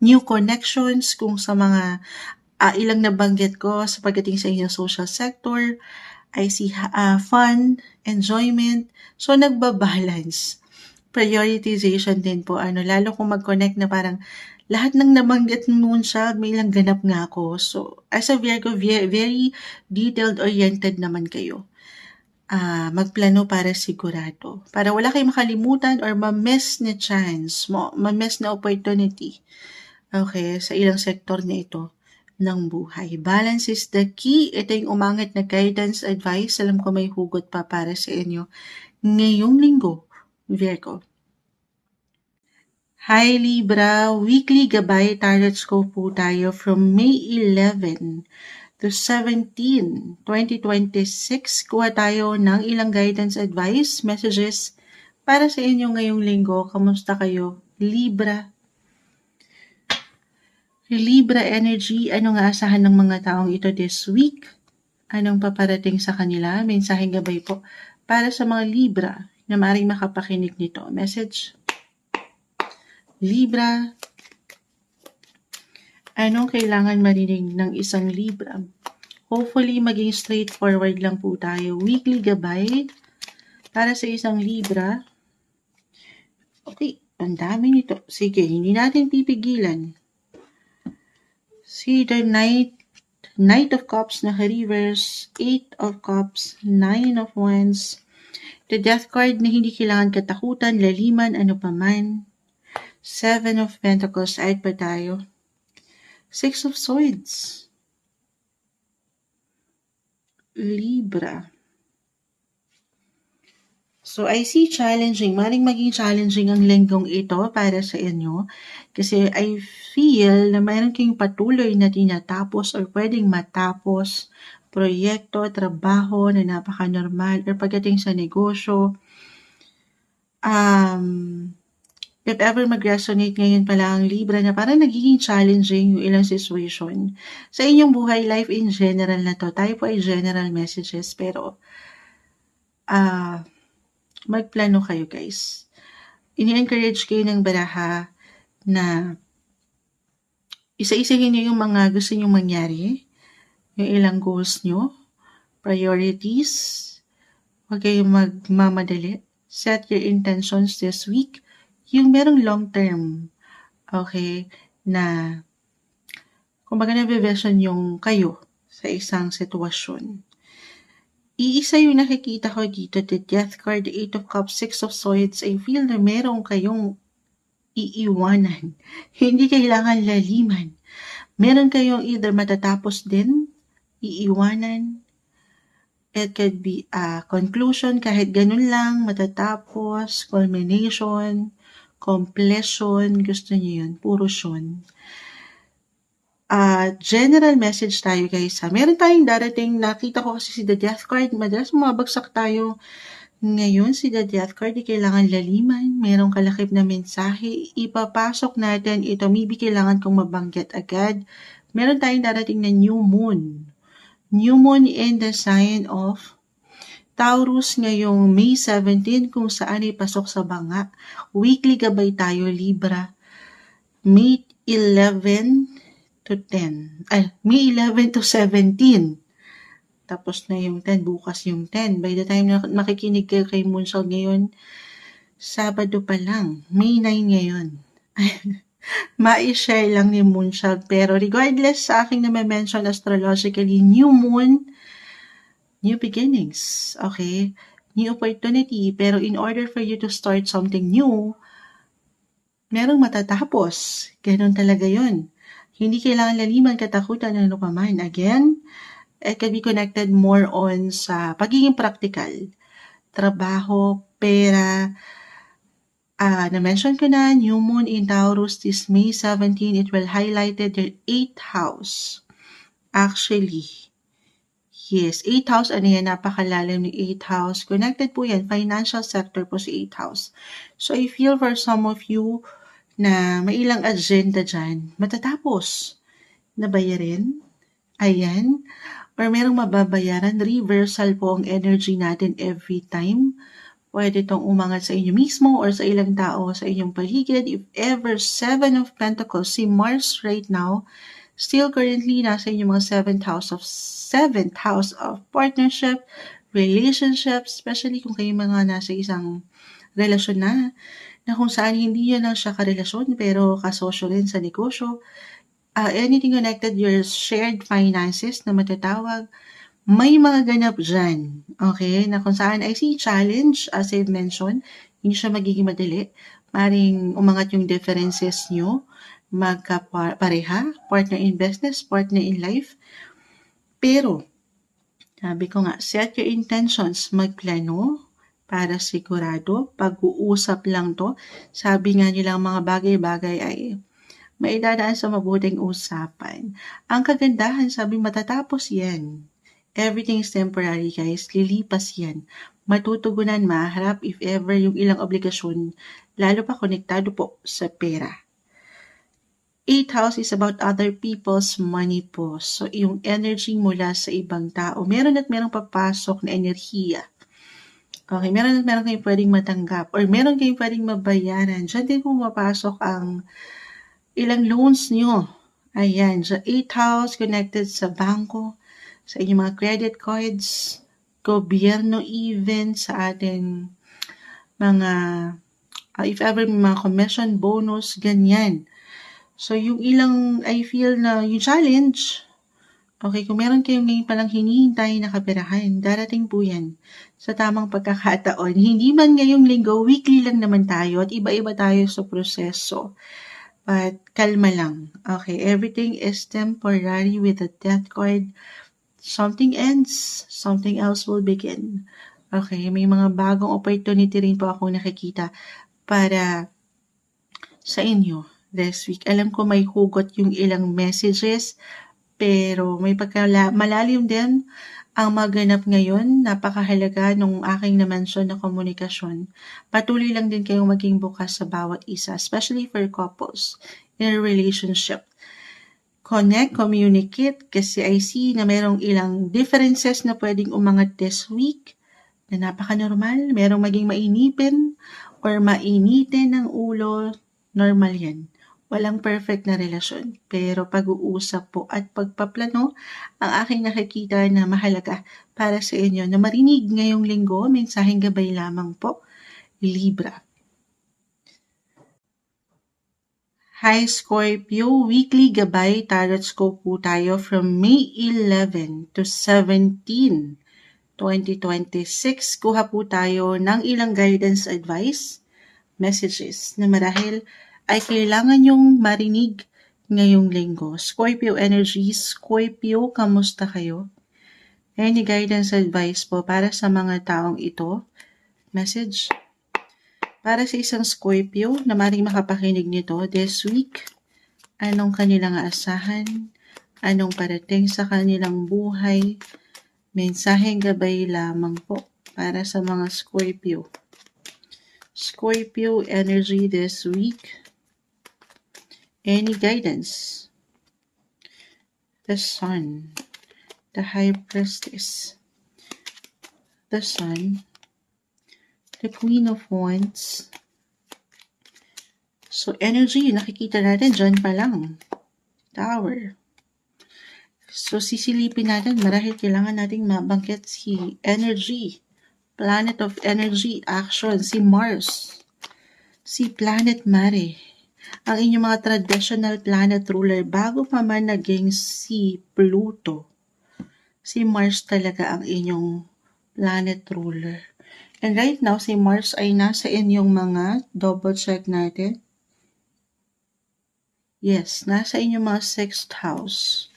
S1: new connections kung sa mga ilang nabanggit ko sa pagdating sa inyong social sector. I see fun, enjoyment. So, nagbabalance. Prioritization din po. Lalo kung mag-connect na parang lahat ng nabanggit mo siya, may ilang ganap nga ako. So, as a Virgo, very detailed-oriented naman kayo. Magplano para sigurado. Para wala kayong makalimutan or ma-miss na chance, ma-miss na opportunity. Okay, sa ilang sektor na ito ng buhay. Balance is the key. Ito yung umangat na guidance advice. Alam ko may hugot pa para sa inyo ngayong linggo, Virgo. Hi Libra, weekly gabay tarot scope po tayo from May 11 to 17, 2026. Kuha tayo ng ilang guidance advice, messages para sa inyo ngayong linggo. Kamusta kayo, Libra? Libra energy, ano nga asahan ng mga taong ito this week? Anong paparating sa kanila? Mensaheng gabay po para sa mga Libra na maaaring makapakinig nito. Message. Libra, anong kailangan marinig ng isang Libra? Hopefully, maging straightforward lang po tayo. Weekly gabay para sa isang Libra. Okay, ang dami nito. Sige, hindi natin pipigilan. See the Knight of Cups na reverse, 8 of Cups, 9 of Wands, the Death card na hindi kailangan katakutan, laliman, ano paman, 7 of Pentacles, side pa tayo, 6 of Swords, Libra. So, I see challenging. Maring maging challenging ang linggong ito para sa inyo. Kasi I feel na mayroon kayong patuloy na tinatapos or pwedeng matapos proyekto, trabaho na napaka-normal or pagdating sa negosyo. If ever mag-resonate ngayon pala ang Libra na parang nagiging challenging yung ilang situation. Sa inyong buhay, life in general na to. Tayo po ay general messages pero magplano kayo guys. Ini-encourage kayo ng baraha na Isa-isahin niyo yung mga gusto niyong mangyari, yung ilang goals niyo, priorities. Huwag kayong magmamadali. Set your intentions this week. Yung merong long term, okay, na kumbaga nabe-vision yung kayo sa isang sitwasyon. Iisa yung nakikita ko dito, the Death card, the Eight of Cups, Six of Swords. I feel na merong kayong iiwanan. Hindi kailangan laliman. Meron kayong either matatapos din, iiwanan. It could be a conclusion, kahit ganun lang, matatapos, culmination, completion, gusto niyo yun, puro yun. General message tayo guys ha. Meron tayong darating, nakita ko kasi si The Death card, madalas mabagsak tayo ngayon si The Death card, di kailangan laliman, merong kalakip na mensahe, ipapasok natin ito, maybe kailangan kong mabanggit agad. Meron tayong darating na new moon. New moon in the sign of Taurus ngayong May 17 kung saan ay pasok sa banga. Weekly gabay tayo, Libra. May 11 to 10. May 11 to 17. Tapos na yung 10, bukas yung 10. By the time na makikinig kayo kay Moonshot ngayon, Sabado pa lang. May 9 ngayon. Ma-share lang ni Moonshot. Pero regardless sa aking na-mention astrologically, new moon, new beginnings. Okay? New opportunity. Pero in order for you to start something new, merong matatapos. Ganon talaga yun. Hindi kailangan laliman, katakutan, ano pa man. Again, it can be connected more on sa pagiging practical. Trabaho, pera. Na-mention ko na, new moon in Taurus this May 17, it will highlight your 8th house. Actually, yes, 8th house, ano yan, napakalalim ni 8th house. Connected po yan, financial sector po si 8th house. So I feel for some of you na may ilang agenda dyan, matatapos na bayarin, ayan, or merong mababayaran, reversal po ang energy natin every time. Pwede itong umangat sa inyo mismo or sa ilang tao sa inyong paligid. If ever, 7 of Pentacles, si Mars right now, still currently nasa inyong mga 7th house of partnership, relationship, especially kung kayo mga nasa isang relasyon na kung saan hindi yan lang siya karelasyon pero kasosyo rin sa negosyo. Anything connected, your shared finances na matatawag, may mga ganap dyan. Okay? Na kung saan I see challenge, as I've mentioned, hindi siya magiging madali. Maring umangat yung differences nyo, magkapareha, partner in business, partner in life. Pero, sabi ko nga, set your intentions, magplano, para sigurado, pag-uusap lang to. Sabi nga nila mga bagay-bagay ay maidadaan sa mabuting usapan. Ang kagandahan, sabi matatapos yan. Everything is temporary guys, lilipas yan. Matutugunan, maharap if ever yung ilang obligasyon, lalo pa konektado po sa pera. 8th house is about other people's money po. So yung energy mula sa ibang tao, meron at merong papasok na enerhiya. Okay, meron kayong pwedeng matanggap or meron kayong pwedeng mabayaran. Diyan din pumapasok ang ilang loans nyo. Ayan, sa 8th house, connected sa bangko, sa inyong mga credit cards, gobyerno even, sa ating mga, if ever may mga commission, bonus, ganyan. So, yung ilang, I feel na yung challenge, okay, kung meron kayong ngayon palang hinihintay na kaperahan, darating po yan sa tamang pagkakataon. Hindi man ngayong linggo, weekly lang naman tayo at iba-iba tayo sa proseso. But kalma lang. Okay, everything is temporary with the Death card. Something ends, something else will begin. Okay, may mga bagong opportunity rin po akong nakikita para sa inyo this week. Alam ko may hugot yung ilang messages, pero may malalim din ang maganap ngayon. Napakahalaga nung aking na-mention na komunikasyon. Patuloy lang din kayong maging bukas sa bawat isa, especially for couples in a relationship. Connect, communicate, kasi I see na merong ilang differences na pwedeng umangat this week na napaka-normal. Merong maging mainipin or mainitin ng ulo, normal yan. Walang perfect na relasyon, pero pag-uusap po at pagpaplano ang aking nakikita na mahalaga para sa inyo na marinig ngayong linggo. Mensaheng gabay lamang po, Libra. Hi Scorpio, weekly gabay tarot scope po tayo from May 11 to 17, 2026. Kuha po tayo ng ilang guidance advice, messages na marahil ay kailangan yung marinig ngayong linggo. Scorpio energy, Scorpio, kamusta kayo? Any guidance advice po para sa mga taong ito? Message para sa isang Scorpio na maring makapakinig nito this week. Anong kanilang aasahan? Anong parating sa kanilang buhay? Mensaheng gabay lamang po para sa mga Scorpio. Scorpio energy this week. Any guidance? The Sun, the High Priestess, the Sun, the Queen of Wands. So energy, nakikita natin dyan pa lang. Tower. So sisilipin natin, marahil kailangan nating mabanggit si energy. Planet of energy, action, si Mars. Si Planet Mare. Ang inyong mga traditional planet ruler bago pa man naging si Pluto. Si Mars talaga ang inyong planet ruler. And right now, si Mars ay nasa inyong mga, double check natin. Yes, nasa inyong mga 6th house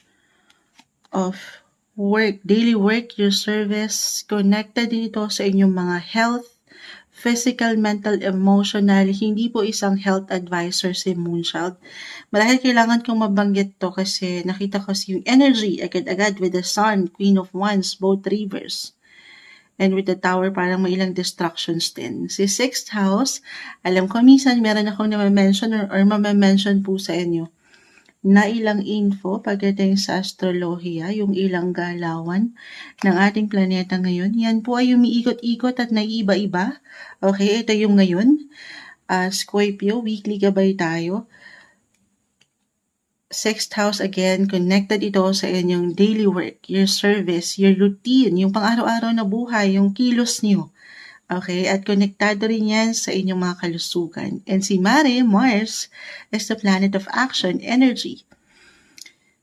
S1: of work, daily work, your service. Connected din ito sa inyong mga health, physical, mental, emotional. Hindi po isang health advisor si Moonchild. Marahil kailangan kong mabanggit to kasi nakita ko yung energy agad-agad with the Sun, Queen of Wands, both reverse. And with the Tower, parang may ilang distractions din. Si 6th house, alam ko minsan meron akong na-mention or ma-mention po sa inyo na ilang info pagdating sa astrolohiya, yung ilang galawan ng ating planeta ngayon. Yan po ay umiikot-ikot at naiiba-iba. Okay, ito yung ngayon. Scorpio, weekly gabay tayo. 6th house again, connected ito sa inyong daily work, your service, your routine, yung pang-araw-araw na buhay, yung kilos niyo. Okay, at konektado rin yan sa inyong mga kalusugan. And si Mare, Mars, is the planet of action, energy.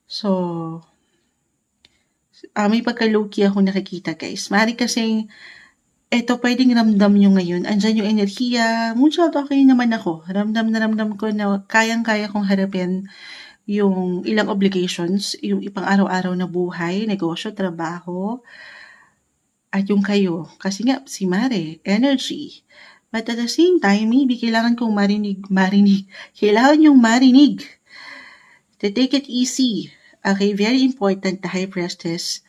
S1: So, may pagka-low-key ako nakikita guys. Mare kasing, eto pwedeng ramdam nyo ngayon. Andyan yung enerhiya, Moonchild, okay naman ako. Ramdam na ramdam ko na kayang-kaya kong harapin yung ilang obligations, yung ipang araw-araw na buhay, negosyo, trabaho, at yung kayo. Kasi nga, si Mare, energy. But at the same time, maybe kailangan kong marinig. Kailangan yung marinig. To take it easy. Okay, very important, the High Priestess,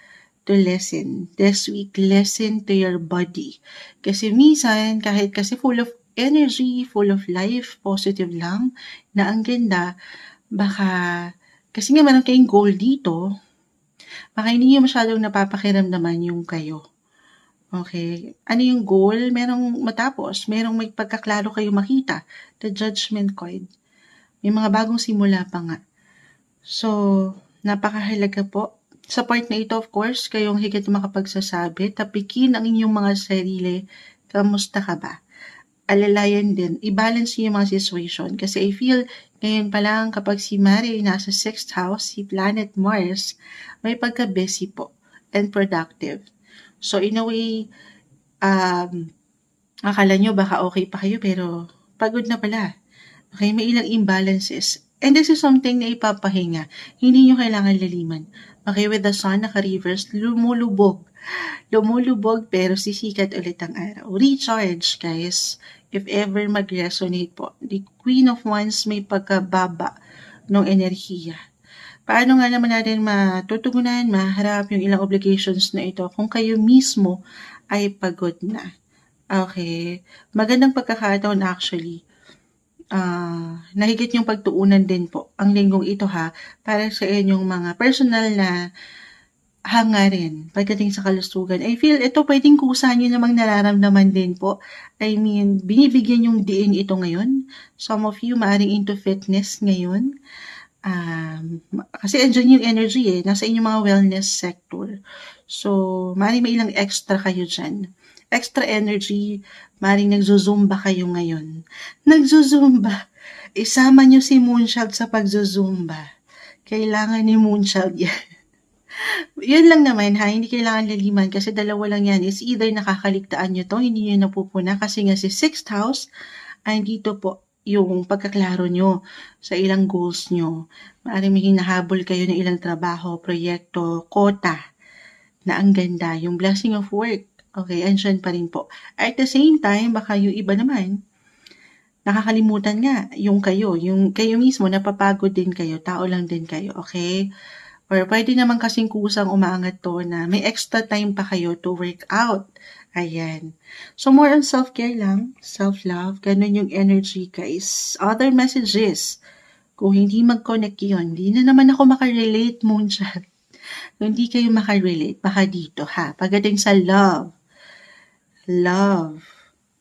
S1: to listen. This week, listen to your body. Kasi minsan, kahit kasi full of energy, full of life, positive lang, na ang ganda, baka, kasi nga meron kayong goal dito, baka hindi nyo masyadong napapakiramdaman yung kayo. Okay. Ano yung goal? Merong matapos. Merong may pagkaklaro kayo makita. The judgment card. May mga bagong simula pa nga. So, napakahalaga po. Sa part na ito, of course, kayong higit makapagsasabi, tapikin ang inyong mga sarili. Kamusta ka ba? Alalayan din. I-balance yung mga situation. Kasi I feel, ngayon pa lang kapag si Mare nasa 6th house, si planet Mars, may pagka-busy po and productive. So, in a way, akala nyo baka okay pa kayo pero pagod na pala. Okay, may ilang imbalances. And this is something na ipapahinga. Hindi nyo kailangan laliman. Okay, with the Sun naka-reverse, lumulubog. Lumulubog pero sisikat ulit ang araw. Recharge, guys. If ever mag-resonate po. The Queen of Wands may pagkababa ng enerhiya. Paano nga naman natin matutugunan, maharap yung ilang obligations na ito kung kayo mismo ay pagod na? Okay. Magandang pagkakataon actually. Nahigit yung pagtuunan din po ang linggong ito ha, para sa inyong mga personal na hangarin pagdating sa kalusugan. I feel ito pwedeng kusa nyo namang nararamdaman din po. I mean, binibigyan yung diin ito ngayon. Some of you maaring into fitness ngayon. Kasi andyan yung energy nasa inyong mga wellness sector. So, maaaring may ilang extra kayo dyan. Extra energy, maaaring nagzuzumba kayo ngayon. Nagzuzumba. Isama nyo si Moonchild sa pagzuzumba. Kailangan ni Moonchild yan. Yun lang naman hindi kailangan laliman kasi dalawa lang yan. It's either nakakaligtaan nyo to, hindi nyo napupuna kasi nga si 6th house ay dito po yung pagkaklaro nyo sa ilang goals nyo. Maaaring may hinahabol kayo ng ilang trabaho, proyekto, kota na ang ganda, yung blessing of work. Okay, andyan pa rin po. At the same time, baka yung iba naman, nakakalimutan nga yung kayo mismo, napapagod din kayo, tao lang din kayo, okay? Or pwede naman kasing kusang umaangat to na may extra time pa kayo to work out. Ayan. So, more on self-care lang, self-love, ganun yung energy, guys. Other messages, kung hindi mag-connect yun, hindi na naman ako makarelate, Moonchild. Kung hindi kayo makarelate, baka dito, ha? Pagdating sa love,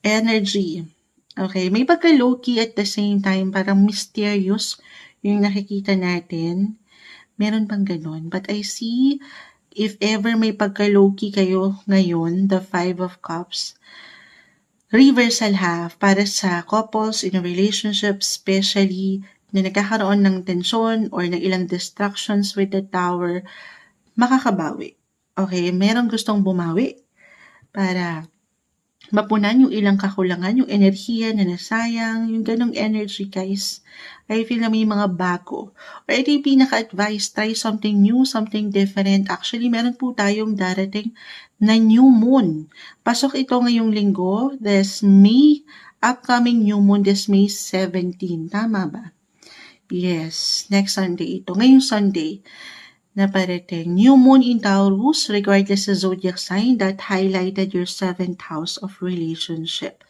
S1: energy, okay, may pagka low-key at the same time, parang mysterious yung nakikita natin. Meron bang ganun? But I see, if ever may pagka-low-key kayo ngayon, the 5 of Cups, reversal half para sa couples in a relationship, especially na nagkakaroon ng tension or ng ilang distractions with the Tower, makakabawi. Okay, merong gustong bumawi para mapunan yung ilang kakulangan, yung enerhiya na nasayang, yung ganong energy, guys. I feel na may mga bago. Or ito yung pinaka-advice, try something new, something different. Actually, meron po tayong darating na new moon. Pasok ito ngayong linggo, this May, upcoming new moon, this May 17. Tama ba? Yes, next Sunday ito. Ngayong Sunday, na parating. New moon in Taurus, regardless sa zodiac sign, that highlighted your 7th house of relationship.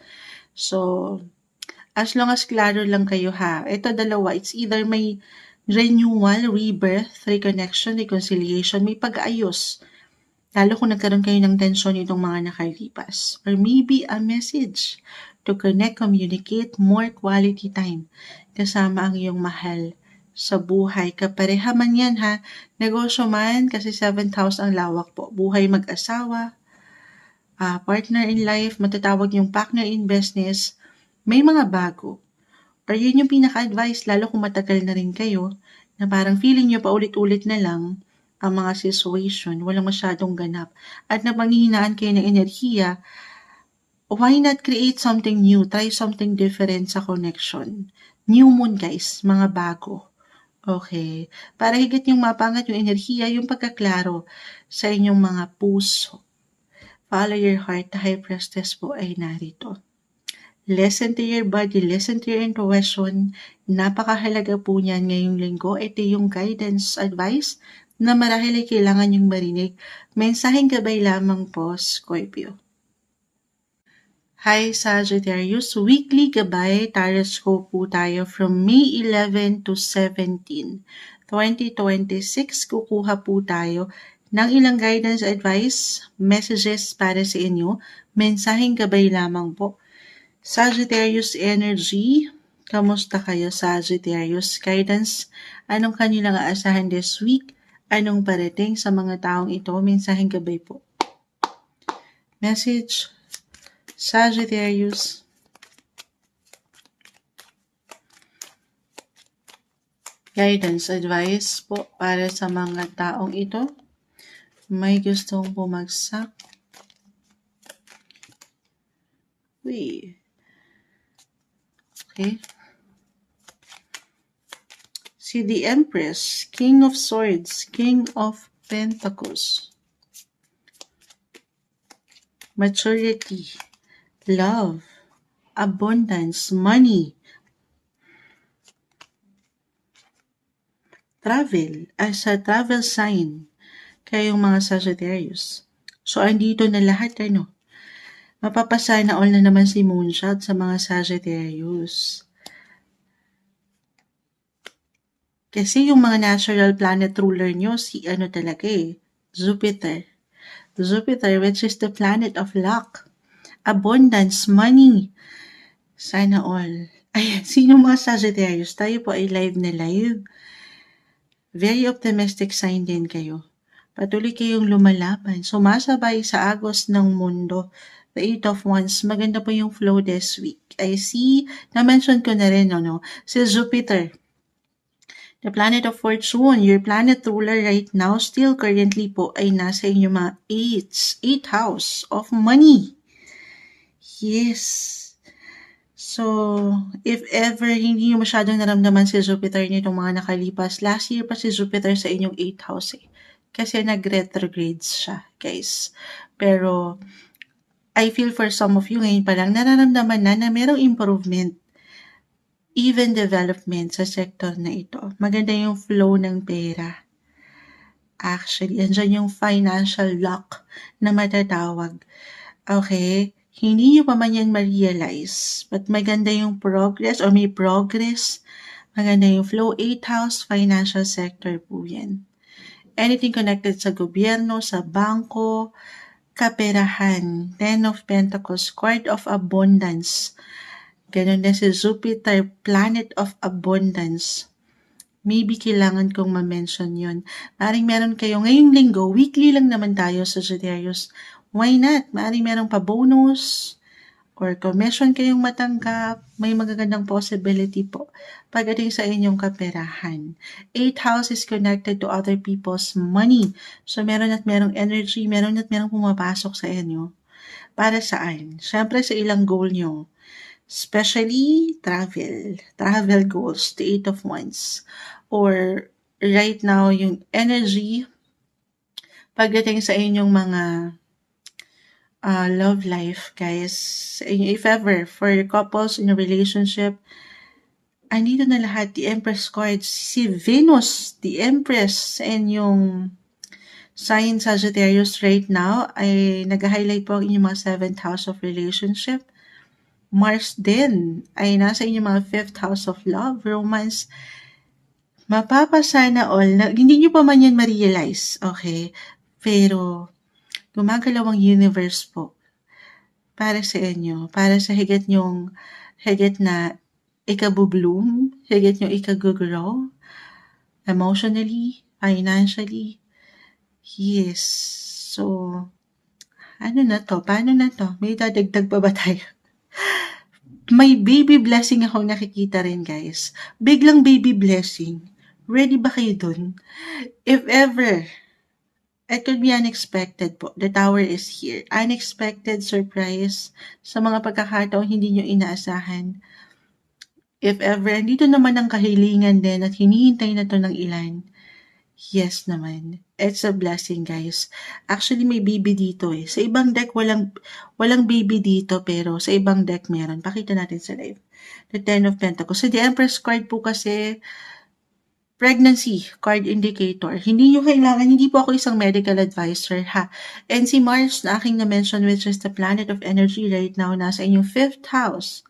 S1: So, as long as klaro lang kayo ha, ito dalawa, it's either may renewal, rebirth, reconnection, reconciliation, may pag-aayos. Lalo kung nagkaroon kayo ng tensyon itong mga nakalipas. Or maybe a message to connect, communicate, more quality time kasama ang iyong mahal sa buhay. Kapareha man yan ha. Negosyo man, kasi 7th house ang lawak po. Buhay mag-asawa, partner in life, matatawag yung partner in business, may mga bago. Or yun yung pinaka-advice, lalo kung matagal na rin kayo, na parang feeling nyo paulit-ulit na lang ang mga situation, walang masyadong ganap. At napanghihinaan kayo ng enerhiya, why not create something new? Try something different sa connection. New moon guys, mga bago. Okay. Para higit yung mapangat yung enerhiya, yung pagkaklaro sa inyong mga puso. Follow your heart. The High Priestess po ay narito. Listen to your body. Listen to your intuition. Napakahalaga po niyan ngayong linggo. Ito yung guidance advice na marahil ay kailangan yung marinig. Mensaheng gabay lamang po, Scorpio. Hi Sagittarius, weekly gabay taroscope po tayo from May 11 to 17, 2026. Kukuha po tayo ng ilang guidance advice, messages para sa inyo, mensaheng gabay lamang po. Sagittarius energy, kamusta kayo Sagittarius? Guidance, anong kanilang aasahan this week? Anong parating sa mga taong ito? Mensaheng gabay po. Message, Sagittarius. Guidance advice po para sa mga taong ito. May gustong bumagsak. Okay. See the Empress, King of Swords, King of Pentacles. Maturity, love, abundance, money, travel, as a travel sign, kayong mga Sagittarius. So, andito na lahat, mapapasana all na naman si Moonchild sa mga Sagittarius. Kasi yung mga natural planet ruler nyo, si talaga Jupiter. Jupiter, which is the planet of luck, abundance, money. Sana all. Ayan, sino mga Sagittarius? Tayo po ay live na live. Very optimistic sign din kayo. Patuloy kayong lumalaban. Sumasabay sa agos ng mundo. The Eight of Wands. Maganda po yung flow this week. I see, na-mention ko na rin, si Jupiter. The planet of fortune, your planet ruler right now, still currently po ay nasa inyong mga eighth house of money. Yes. So, if ever hindi nyo masyadong naramdaman si Jupiter nitong mga nakalipas, last year pa si Jupiter sa inyong 8th house Kasi nag-retrogrades siya, guys. Pero, I feel for some of you ngayon pa lang, nararamdaman na merong improvement, even development sa sector na ito. Maganda yung flow ng pera. Actually, andyan yung financial luck na matatawag. Okay? Hindi nyo pa man yan ma-realize, but maganda yung progress or may progress. Maganda yung flow 8th house, financial sector po yan. Anything connected sa gobyerno, sa bangko, kaperahan, 10 of Pentacles, Card of Abundance. Ganun din si Jupiter, Planet of Abundance. Maybe kailangan kong ma-mention yun. Maring meron kayo ngayong linggo, weekly lang naman tayo sa Sagittarius. Why not? Maring meron pa bonus or commission kayong matanggap. May magagandang possibility po pagdating sa inyong kaperahan. 8th house is connected to other people's money. So meron at merong energy, meron at merong pumapasok sa inyo. Para saan? Siyempre sa ilang goal nyo. Especially travel goals, the 8 of Wands. Or right now, yung energy pagdating sa inyong mga love life, guys. If ever, for couples in a relationship, andito na lahat, the Empress cards. Si Venus, the Empress, sa inyong sign Sagittarius right now, ay nag-highlight po ang inyong mga 7th house of relationship. Mars din ay nasa inyong mga 5th house of love, romance. Mapapasana all na hindi nyo pa man yan ma-realize, okay? Pero gumagalaw ang universe po para sa inyo, para sa higit na ika-bloom, higit nyo ika-grow, emotionally, financially. Yes. So, ano na to? Paano na to? May dadagdag pa ba tayo? May baby blessing akong nakikita rin, guys. Biglang baby blessing. Ready ba kayo dun? If ever, it could be unexpected po. The Tower is here. Unexpected surprise sa mga pagkakataong hindi nyo inaasahan. If ever, dito naman ang kahilingan din at hinihintay na to ng ilan. Yes naman. It's a blessing, guys. Actually, may baby dito Sa ibang deck, walang baby dito, pero sa ibang deck meron. Pakita natin sa live. The 10 of Pentacles. So, the Empress card po kasi, pregnancy card indicator. Hindi po ako isang medical advisor, ha. And si Mars na aking na-mention, which is the planet of energy right now, nasa inyong 5th house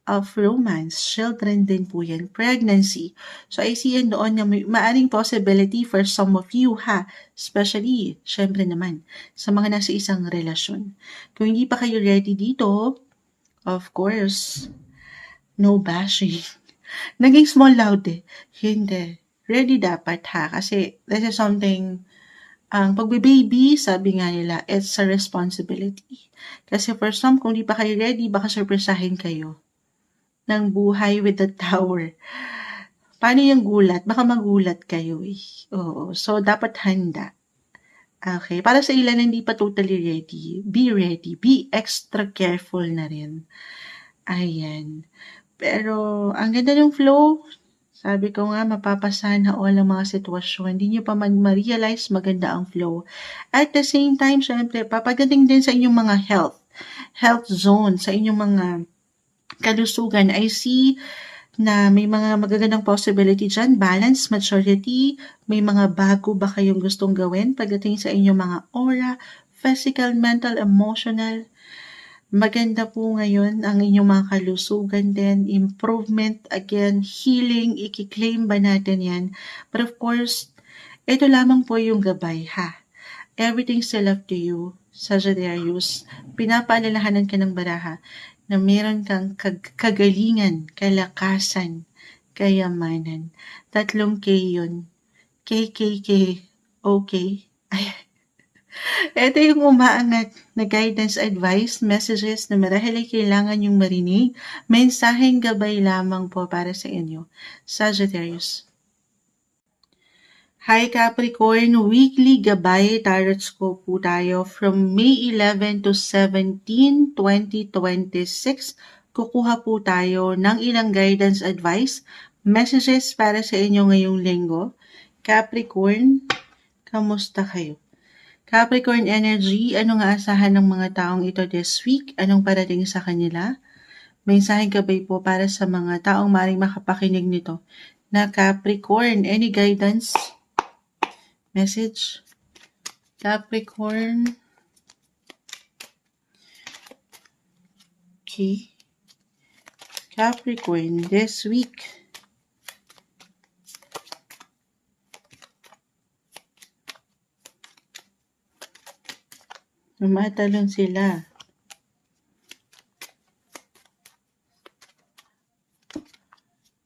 S1: of romance, children din po yan, pregnancy. So, I see yan doon na maaring possibility for some of you, ha? Especially, syempre naman, sa mga nasa isang relasyon. Kung hindi pa kayo ready dito, of course, no bashing. Naging small loud Hindi. Ready dapat, ha? Kasi this is something, ang pagbe-baby, sabi nga nila, it's a responsibility. Kasi for some, kung di pa kayo ready, baka surpresahin kayo ng buhay with the Tower. Paano yung gulat? Baka magulat kayo Oo. So, dapat handa. Okay. Para sa ilan hindi pa totally ready, be ready. Be extra careful na rin. Ayan. Pero, ang ganda ng flow. Sabi ko nga, mapapasana all ang mga sitwasyon. Hindi nyo pa ma-realize maganda ang flow. At the same time, syempre, papagating din sa inyong mga health zone, sa inyong mga kalusugan. I see na may mga magagandang possibility dyan, balance, maturity, may mga bago ba kayong gustong gawin pagdating sa inyong mga aura, physical, mental, emotional. Maganda po ngayon ang inyong mga kalusugan din, improvement, again, healing, i-claim ba natin yan? But of course, ito lamang po yung gabay, ha? everything's still up to you, Sagittarius. Pinapaalalahanan ka ng baraha na meron kang kagalingan, kalakasan, kayamanan. 3 K yun. KKK. Okay. Ito yung umaangat na guidance, advice, messages na marahil ay kailangan yung marinig. Mensaheng gabay lamang po para sa inyo, Sagittarius. Hi Capricorn, weekly gabay tarot scope po tayo from May 11 to 17, 2026. Kukuha po tayo ng ilang guidance, advice, messages para sa inyo ngayong linggo. Capricorn, kamusta kayo? Capricorn energy, ano nga asahan ng mga taong ito this week? Anong parating sa kanila? Mensaheng gabay po para sa mga taong maaaring makapakinig nito na Capricorn. Any guidance? Message? Capricorn. Okay. Capricorn this week. Tumatalon sila.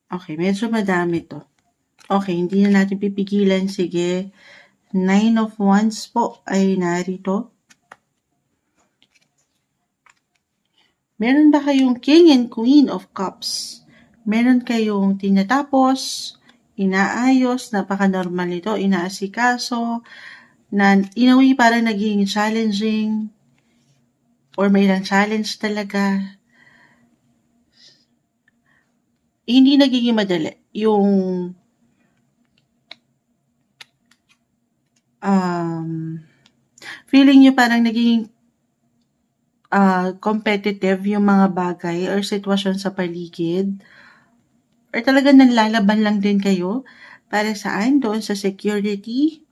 S1: Okay, medyo madami to. Okay, hindi na natin pipigilan. Sige. 9 of Wands po ay narito. Meron ba kayong King and Queen of Cups? Meron kayong tinatapos, inaayos, napaka-normal nito, inaasikaso, na in a way parang naging challenging or may ilang challenge talaga. Hindi nagiging madali yung feeling nyo parang naging competitive yung mga bagay or sitwasyon sa paligid or talagang nanlalaban lang din kayo para saan? Doon sa security,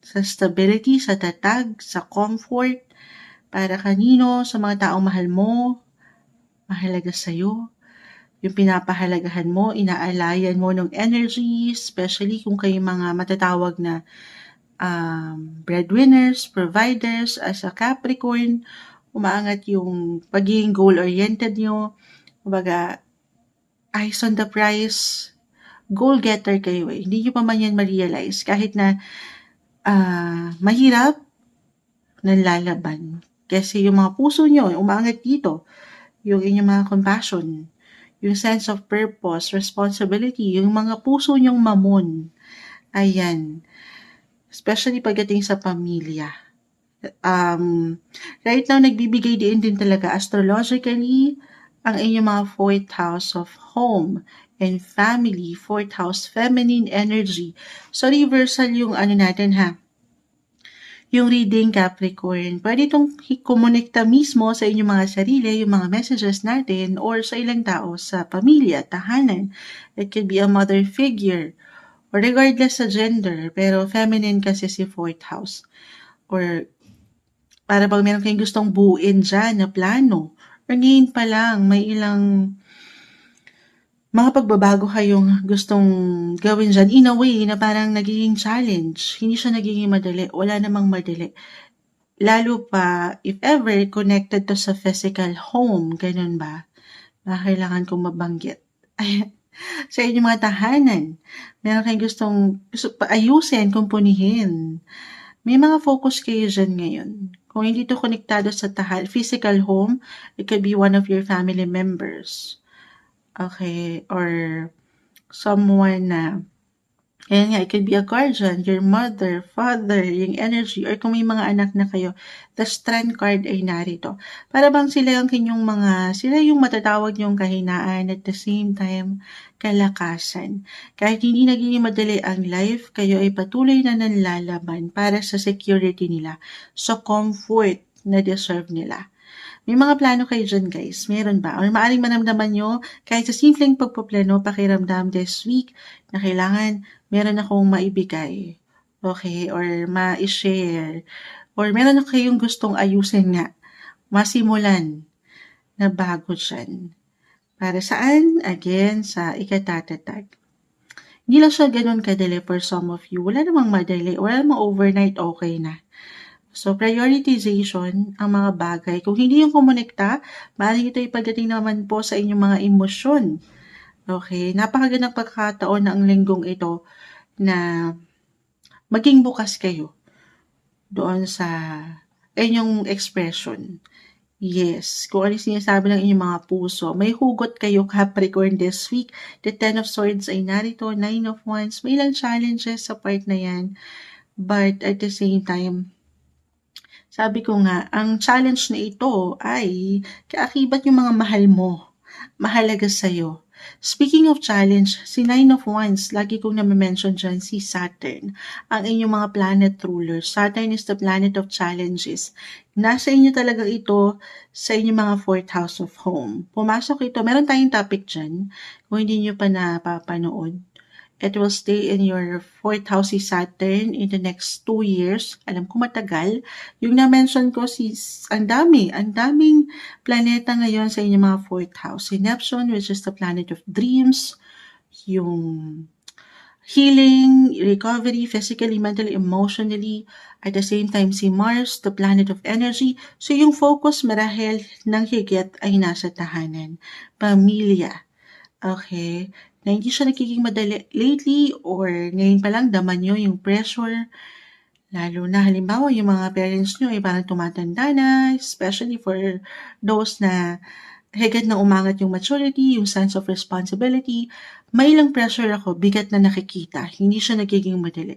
S1: sa stability, sa tatag, sa comfort, para kanino, sa mga taong mahal mo, mahalaga sa'yo, yung pinapahalagahan mo, inaalayan mo ng energy, especially kung kayo mga matatawag na breadwinners, providers, as a Capricorn, umaangat yung pagiging goal-oriented nyo, kumbaga, eyes on the prize, goal-getter kayo eh. Hindi nyo pa man yan ma-realize kahit na mahirap, nanlalaban. Kasi yung mga puso nyo, umaangat dito, yung inyong mga compassion, yung sense of purpose, responsibility, yung mga puso nyong mamon, ayan. Especially pagdating sa pamilya. Right now, nagbibigay din talaga astrologically ang inyong mga 4th house of home and family, 4th house, feminine energy. So, reversal yung ano natin ha, yung reading Capricorn. Pwede itong kumonekta mismo sa inyong mga sarili, yung mga messages natin, or sa ilang tao sa pamilya, tahanan. It could be a mother figure, or regardless sa gender, pero feminine kasi si 4th house. Or para bang meron kayong gustong buuin dyan na plano, or ngayon pa lang, may ilang mga pagbabago kayong gustong gawin dyan in a way na parang nagiging challenge. Hindi siya nagiging madali. Wala namang madali. Lalo pa, if ever, connected to sa physical home. Ganun ba? Na kailangan kong mabanggit. Sa inyong mga tahanan, meron kayong gusto ayusin, kumpunihin. May mga focus kayo dyan ngayon. Kung hindi to konektado sa physical home, it could be one of your family members. Okay, or someone na, ayan nga, it could be a guardian, your mother, father, yung energy, or kung may mga anak na kayo, the strength card ay narito. Para bang sila yung matatawag yung kahinaan at the same time, kalakasan. Kahit hindi naging madali ang life, kayo ay patuloy na nanlalaban para sa security nila, sa comfort na deserve nila. May mga plano kayo dyan guys, meron ba? Or maaaring manamdaman nyo kahit sa simpleng pagpaplano, pakiramdam this week na kailangan meron akong maibigay. Okay? Or ma-share. Or meron na kayong gustong ayusin nga. Masimulan na bago dyan. Para saan? Again, sa ikatatatag. Hindi lang siya ganun kadali for some of you. Wala namang madali. Wala namang overnight okay na. So, prioritization ang mga bagay. Kung hindi yung kumonekta, maaaring ito ipagdating naman po sa inyong mga emosyon. Okay? Napakagandang pagkakataon na ang linggong ito na maging bukas kayo doon sa inyong expression. Yes, kung ano yung sinasabi ng inyong mga puso. May hugot kayo, Capricorn, this week. The Ten of Swords ay narito, Nine of Wands. May ilang challenges sa part na yan. But at the same time, sabi ko nga, ang challenge na ito ay kaakibat yung mga mahal mo. Mahalaga sa'yo. Speaking of challenge, si Nine of Wands, lagi kong na-mention dyan, si Saturn, ang inyong mga planet ruler. Saturn is the planet of challenges. Nasa inyo talaga ito sa inyong mga fourth house of home. Pumasok ito, meron tayong topic dyan, kung hindi nyo pa napapanood. It will stay in your fourth house si Saturn in the next 2 years. Alam ko matagal. Yung na-mention ko, ang daming planeta ngayon sa inyong mga fourth house. Si Neptune, which is the planet of dreams, yung healing, recovery, physically, mentally, emotionally. At the same time, si Mars, the planet of energy. So yung focus marahil ng higit ay nasa tahanan. Pamilya. Okay. Na hindi siya nagiging madali lately or ngayon pa lang dama nyo yung pressure. Lalo na halimbawa yung mga parents nyo ay parang tumatanda na, especially for those na higit na umangat yung maturity, yung sense of responsibility. May ilang pressure ako, bigat na nakikita. Hindi siya nagiging madali.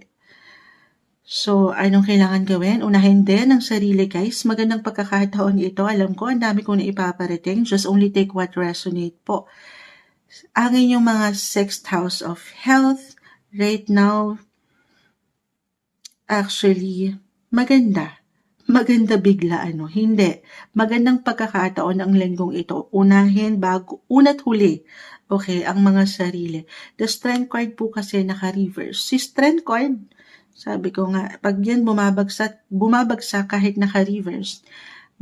S1: So, anong kailangan gawin? Unahin din ang sarili, guys. Magandang pagkakataon ito. Alam ko, ang dami kong naipaparating. Just only take what resonate po. Ang inyong mga sixth house of health right now, actually, maganda. Maganda bigla, hindi. Magandang pagkakataon ang linggong ito. Unahin una't huli. Okay, ang mga sarili. The strength card po kasi naka-reverse. Si strength card, sabi ko nga, pag yan bumabagsak kahit naka-reverse,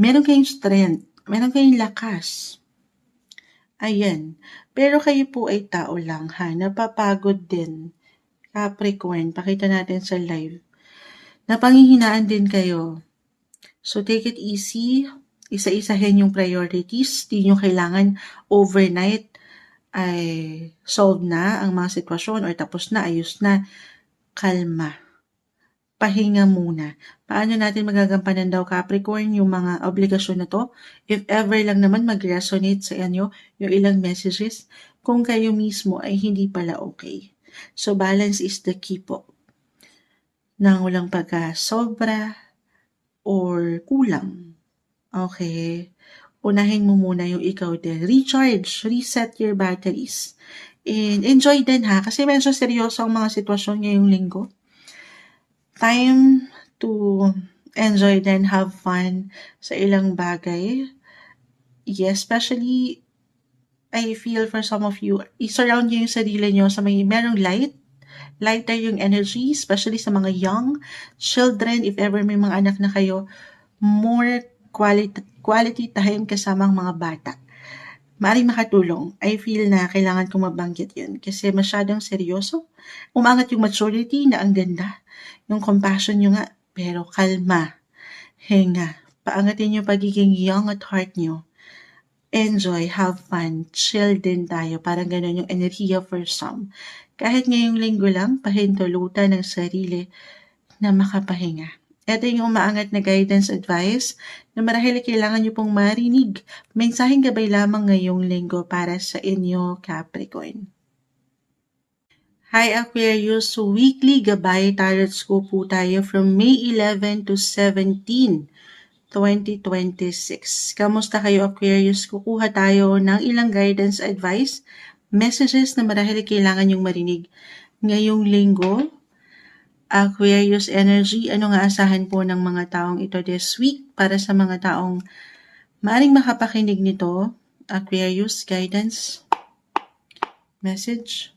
S1: meron kayong strength, meron kayong lakas. Ayan. Pero kayo po ay tao lang ha, napapagod din. Capricorn, pakita natin sa live. Napanghihinaan din kayo. So take it easy. Isa-isahin yung priorities. Di nyo kailangan overnight ay solve na ang mga sitwasyon or tapos na, ayos na. Kalma. Pahinga muna. Paano natin magagampanan daw, Capricorn, yung mga obligasyon na to? If ever lang naman mag-resonate sa inyo yung ilang messages, kung kayo mismo ay hindi pala okay. So, balance is the key po. Nang walang pagka-sobra or kulang. Okay? Unahin mo muna yung ikaw din. Recharge, reset your batteries. And enjoy din ha, kasi medyo seryoso ang mga sitwasyon ngayong linggo. Time to enjoy then have fun sa ilang bagay. Yes, especially, I feel for some of you, i-surround nyo yung sarili nyo sa merong lighter yung energy, especially sa mga young children, if ever may mga anak na kayo, more quality time kasamang mga bata. Maaring makatulong. I feel na kailangan kong mabanggit yun kasi masyadong seryoso. Umangat yung maturity na ang ganda. Yung compassion nyo nga, pero kalma. Hinga. Paangatin yung pagiging young at heart nyo. Enjoy, have fun, chill din tayo. Parang ganun yung enerhiya for some. Kahit ngayong linggo lang, pahintulutan ng sarili na makapahinga. Ito yung umaangat na guidance advice na marahil kailangan nyo pong marinig. Mensaheng gabay lamang ngayong linggo para sa inyo, Capricorn. Hi Aquarius, so weekly gabay tarot scope po tayo from May 11 to 17, 2026. Kamusta kayo Aquarius? Kukuha tayo ng ilang guidance advice, messages na marahil kailangan yung marinig ngayong linggo. Aquarius energy, ano nga asahan po ng mga taong ito this week para sa mga taong maaaring makapakinig nito? Aquarius guidance message.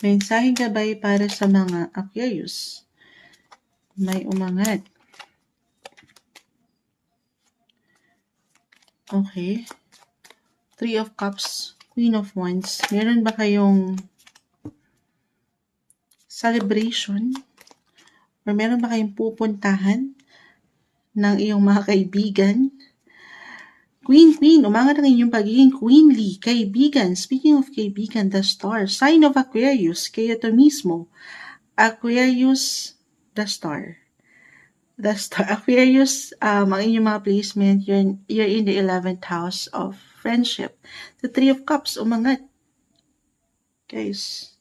S1: Mensaheng gabay para sa mga Aquarius. May umangat. Okay. Three of Cups, Queen of Wands. Meron ba kayong celebration or meron ba kayong pupuntahan ng iyong mga kaibigan? Queen, umangat ang inyong pagiging queenly. Kaibigan, speaking of kaibigan, the star, sign of Aquarius, kayo to mismo. Aquarius, the star. The star, Aquarius, ang inyong mga placement, you're in the 11th house of friendship. The Three of Cups, umangat. Guys,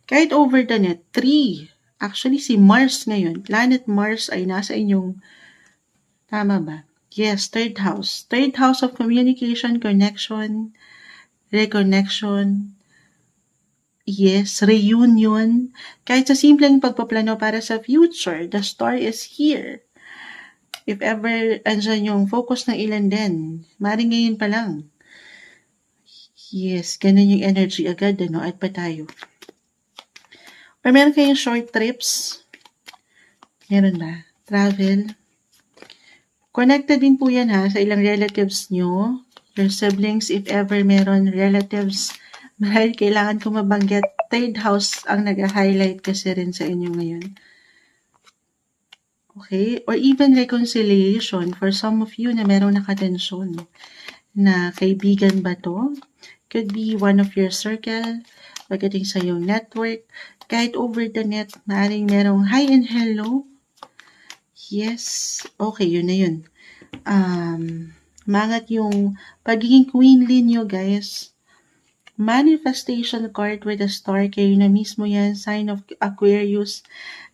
S1: kahit over the net, 3. Actually, si Mars ngayon, planet Mars ay nasa inyong, tama ba? Yes, third house. Third house of communication, connection, reconnection, yes, reunion. Kahit sa simpleng pagpaplano para sa future, the star is here. If ever andyan yung focus ng ilan din, maring ngayon pa lang. Yes, ganun yung energy agad, ano, at pa tayo. Or meron kayong short trips? Meron ba? Travel? Connected din po yan ha, sa ilang relatives nyo, your siblings, if ever meron relatives, dahil kailangan ko mabanggit, third house ang nag-highlight kasi rin sa inyo ngayon. Okay? Or even reconciliation for some of you na meron nakatensyon na kaibigan ba to? Could be one of your circle, pagdating sa iyong network, kahit over the net, maaaring merong hi and hello. Yes, okay, yun na yun. Mangat yung pagiging queenly nyo, guys. Manifestation card with a star, kayo na mismo yan, sign of Aquarius.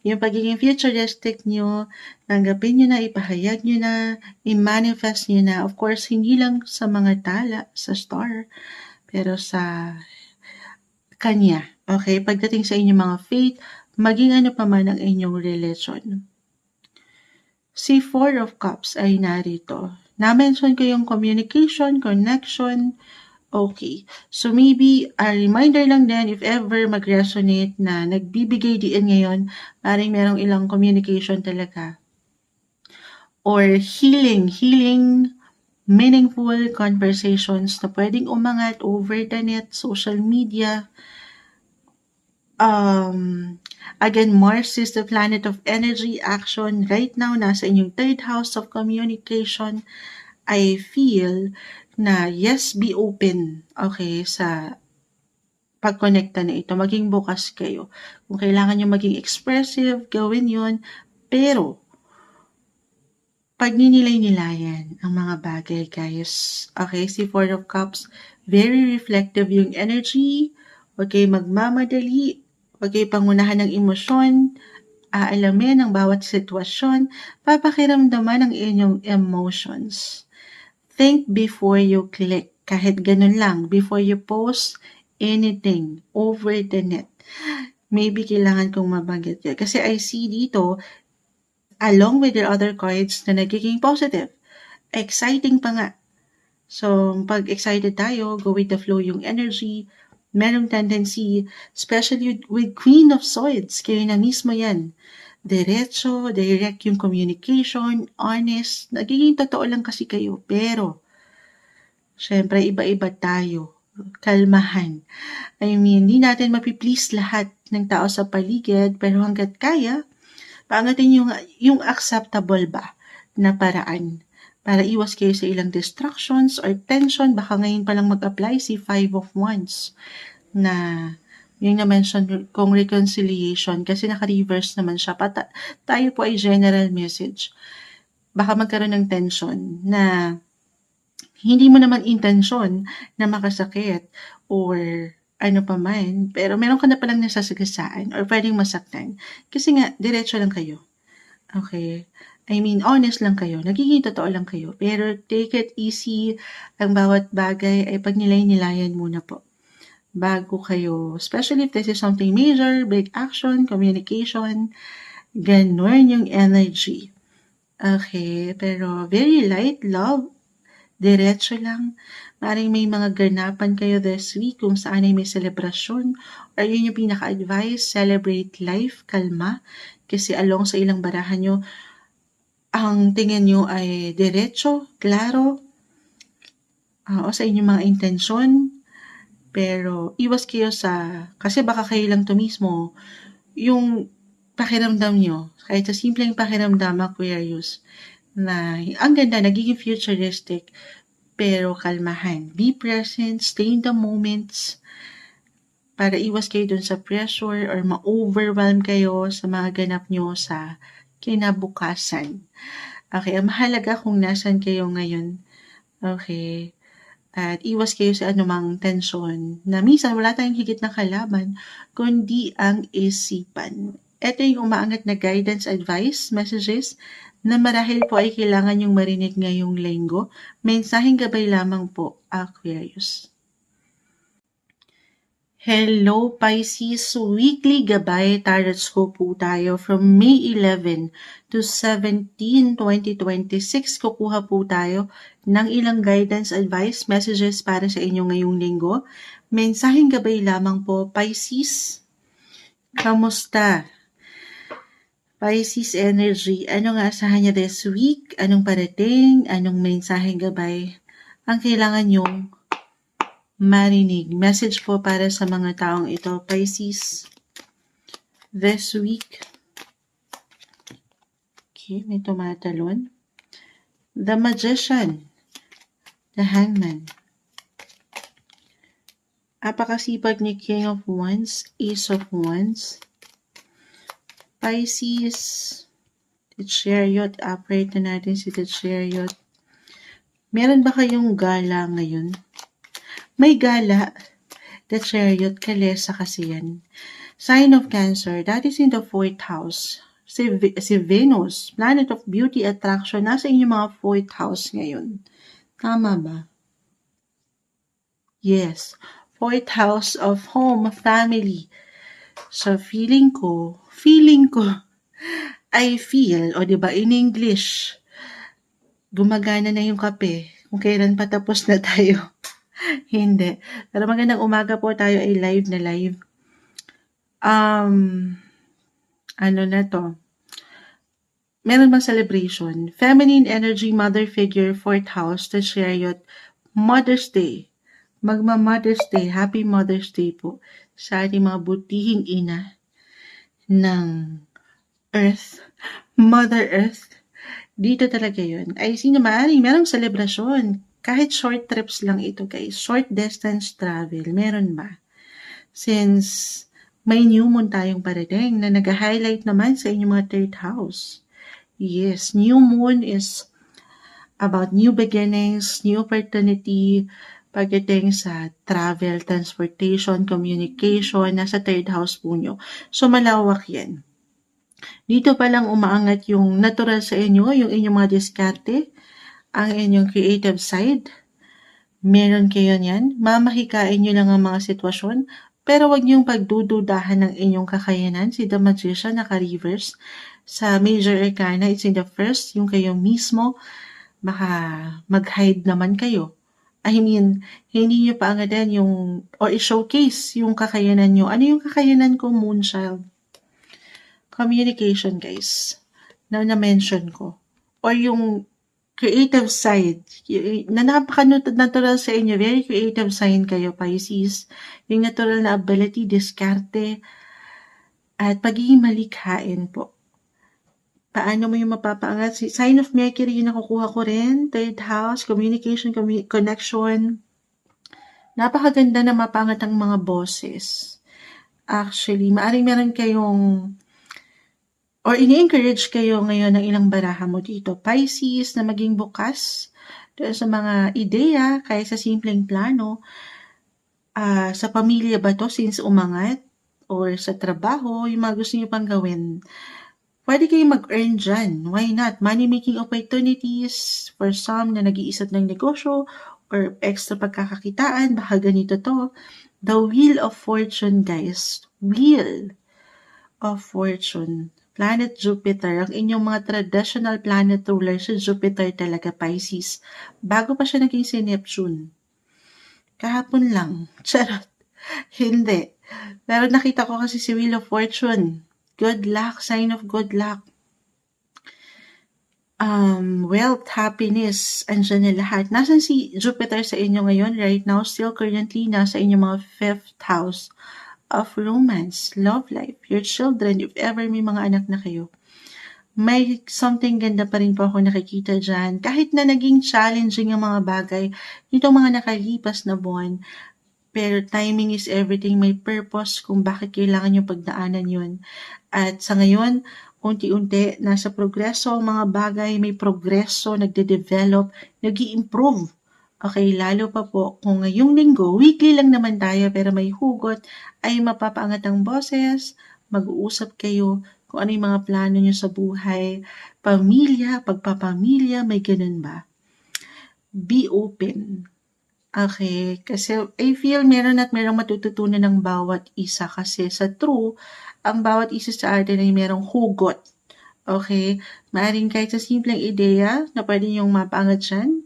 S1: Yung pagiging futuristic nyo, tanggapin nyo na, ipahayag nyo na, i-manifest nyo na. Of course, hindi lang sa mga tala, sa star, pero sa kanya. Okay? Pagdating sa inyong mga faith, maging ano pa man ang inyong religion. Si Four of Cups ay narito. Na-mention ko yung communication, connection. Okay. So maybe a reminder lang din if ever mag-resonate na nagbibigay diin ngayon, maring merong ilang communication talaga. Or healing, meaningful conversations na pwedeng umangat over the net, social media. Again, Mars is the planet of energy, action. Right now, nasa inyong third house of communication. I feel na yes, be open, okay, sa pagkonekta na ito. Maging bukas kayo. Kung kailangan nyo maging expressive, gawin yon. Pero, pagninilay-nilayan ang mga bagay, guys. Okay, si Four of Cups, very reflective yung energy. Huwag kayo magmamadali. Huwag kayo pangunahan ng emosyon. Aalamin ang bawat sitwasyon. Papakiramdaman ang inyong emotions. Think before you click. Kahit ganun lang, before you post anything over the net. Maybe kailangan kong mabanggit yun. Kasi I see dito, along with your other cards na nagiging positive. Exciting pa nga. So, pag excited tayo, go with the flow yung energy. Merong tendency, especially with Queen of Swords, kayo na mismo yan. Diretso, direct yung communication, honest, nagiging totoo lang kasi kayo. Pero, syempre, iba-iba tayo. Kalmahan. I mean, hindi natin mapiplease lahat ng tao sa paligid, pero hanggat kaya, paangatin yung acceptable ba na paraan para iwas kayo sa ilang distractions or tension. Baka ngayon pa lang mag-apply si Five of Wands na yung na-mention kong reconciliation kasi naka-reverse naman siya. Tayo po ay general message. Baka magkaroon ng tension na hindi mo naman intensyon na makasakit or ano pa man, pero meron ka na palang nasasagasaan or pwedeng masaktan. Kasi nga, diretso lang kayo. Okay? I mean, honest lang kayo. Nagiging totoo lang kayo. Pero take it easy. Ang bawat bagay ay pagnilay-nilayan muna po. Bago kayo, especially if this is something major, big action, communication, ganun yung energy. Okay, pero very light, love, diretso lang. Maring may mga ganapan kayo this week kung saan ay may celebration or yun yung pinaka-advice, celebrate life, kalma. Kasi along sa ilang barahan nyo, ang tingin nyo ay diretso, klaro, o sa inyong mga intensyon. Pero iwas kayo sa, kasi baka kayo lang to mismo, yung pakiramdam nyo, kahit sa simpleng pakiramdam, Aquarius, na ang ganda, nagiging futuristic, pero kalmahan. Be present, stay in the moments, para iwas kayo dun sa pressure or ma-overwhelm kayo sa mga ganap nyo sa kinabukasan. Okay, ang mahalaga kung nasan kayo ngayon. Okay, at iwas kayo sa anumang tensyon na minsan wala tayong higit na kalaban, kundi ang isipan. Ito yung umaangat na guidance, advice, messages na marahil po ay kailangan yung marinig ngayong linggo. Mensaheng gabay lamang po, Aquarius. Hello Pisces, weekly gabay tarot scope po tayo from May 11 to 17, 2026. Kukuha po tayo ng ilang guidance, advice, messages para sa inyo ngayong linggo. Mensaheng gabay lamang po, Pisces. Kamusta? Pisces energy, anong aasahan niya this week? Anong parating? Anong mensaheng gabay ang kailangan nyong marinig? Message po para sa mga taong ito, Pisces, this week. Okay, may tumatalon. The Magician, the Hangman. Apakasipag ni King of Wands, Ace of Wands. Pisces, the Chariot, upright na natin si the Chariot. Meron ba kayong gala ngayon? May gala, the Chariot, kalesa kasi yan. Sign of Cancer, that is in the 4th house. Si Venus, planet of beauty, attraction, nasa inyong mga 4th house ngayon. Tama ba? Yes. 4th house of home, family. So, feeling ko, I feel, o diba, in English, gumagana na yung kape. Kung kailan patapos na tayo. Hindi. Pero magandang umaga po, tayo ay live na live. Ano na to? Meron bang celebration? Feminine energy, mother figure, 4th house, the Chariot, Mother's Day. Magma-Mother's Day. Happy Mother's Day po sa ating mga butihing ina ng Earth, Mother Earth. Dito talaga yun. Ay, sino maaaring merong selebrasyon. Kahit short trips lang ito, guys. Short distance travel. Meron ba? Since may new moon tayong parating na nag-highlight naman sa inyong mga 3rd house. Yes, new moon is about new beginnings, new opportunity, pagdating sa travel, transportation, communication, nasa 3rd house po nyo. So, malawak yan. Dito pa lang umaangat yung natural sa inyo, yung inyong mga diskarte, ang inyong creative side. Meron kayo niyan. Mamahikain nyo lang ang mga sitwasyon, pero wag niyong pagdududahan ng inyong kakayanan. Si The Magician naka-reverse. Sa Major Arcana, it's in the 1st, yung kayo mismo, baka mag-hide naman kayo. I mean, hindi nyo paangadan yung, or i-showcase yung kakayanan nyo. Ano yung kakayanan ko, Moonchild? Communication, guys, na na-mention ko. Or yung creative side, na napaka-natural sa inyo, very creative sign kayo, Pisces. Yung natural na ability, diskarte, at pagiging malikhain po. Paano mo yung mapapaangat? Sign of Mercury yung nakukuha ko rin. 3rd house, communication, connection. Napakaganda na mapangat ang mga boses. Actually, maaaring meron kayong or ini-encourage kayo ngayon ng ilang baraha mo dito, Pisces, na maging bukas doon sa mga ideya, kaya sa simpleng plano, sa pamilya ba to since umangat, or sa trabaho, yung mga gusto nyo pang gawin. Pwede kayong mag-earn dyan. Why not? Money-making opportunities for some na nag-iisat ng negosyo or extra pagkakakitaan. Baka ganito to. The Wheel of Fortune, guys. Wheel of Fortune. Planet Jupiter. Ang inyong mga traditional planet ruler sa Jupiter talaga, Pisces. Bago pa siya naging si Neptune. Kahapon lang. Charot. Hindi. Pero nakita ko kasi si Wheel of Fortune. Good luck, sign of good luck. Wealth, happiness, andyan na lahat. Nasaan si Jupiter sa inyo ngayon right now? Still currently nasa inyong mga 5th house of romance, love life, your children, if ever may mga anak na kayo. May something ganda pa rin po ako nakikita dyan. Kahit na naging challenging ang mga bagay nitong mga nakalipas na buwan, pero timing is everything. May purpose kung bakit kailangan yung pagdaanan yun. At sa ngayon, unti-unti, nasa progreso ang mga bagay, may progreso, nagde-develop, nag-i-improve. Okay, lalo pa po kung ngayong linggo, weekly lang naman tayo pero may hugot, ay mapapaangat ang boses, mag-uusap kayo kung ano yung mga plano nyo sa buhay, pamilya, pagpapamilya, may ganun ba? Be open. Okay, kasi I feel meron at merong matututunan ng bawat isa kasi sa true, ang bawat isa sa atin ay merong hugot. Okay, maaaring kahit sa simpleng ideya na pwede niyong mapaangat dyan,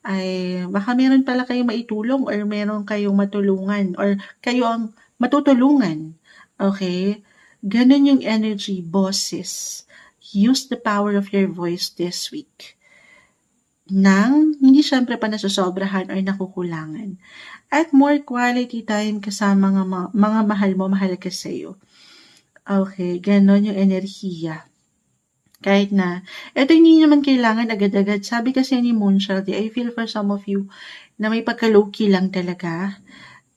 S1: ay baka meron pala kayong maitulong or meron kayong matulungan or kayo ang matutulungan. Okay? Ganun yung energy, bosses. Use the power of your voice this week nang hindi syempre pa nasosobrahan or nakukulangan. At more quality time kasama mga mahal mo, mahalaga sa'yo. Okay, ganon yung enerhiya. Kahit na, eto hindi naman kailangan agad-agad. Sabi kasi ni Moonchild, I feel for some of you na may pagka-low-key lang talaga.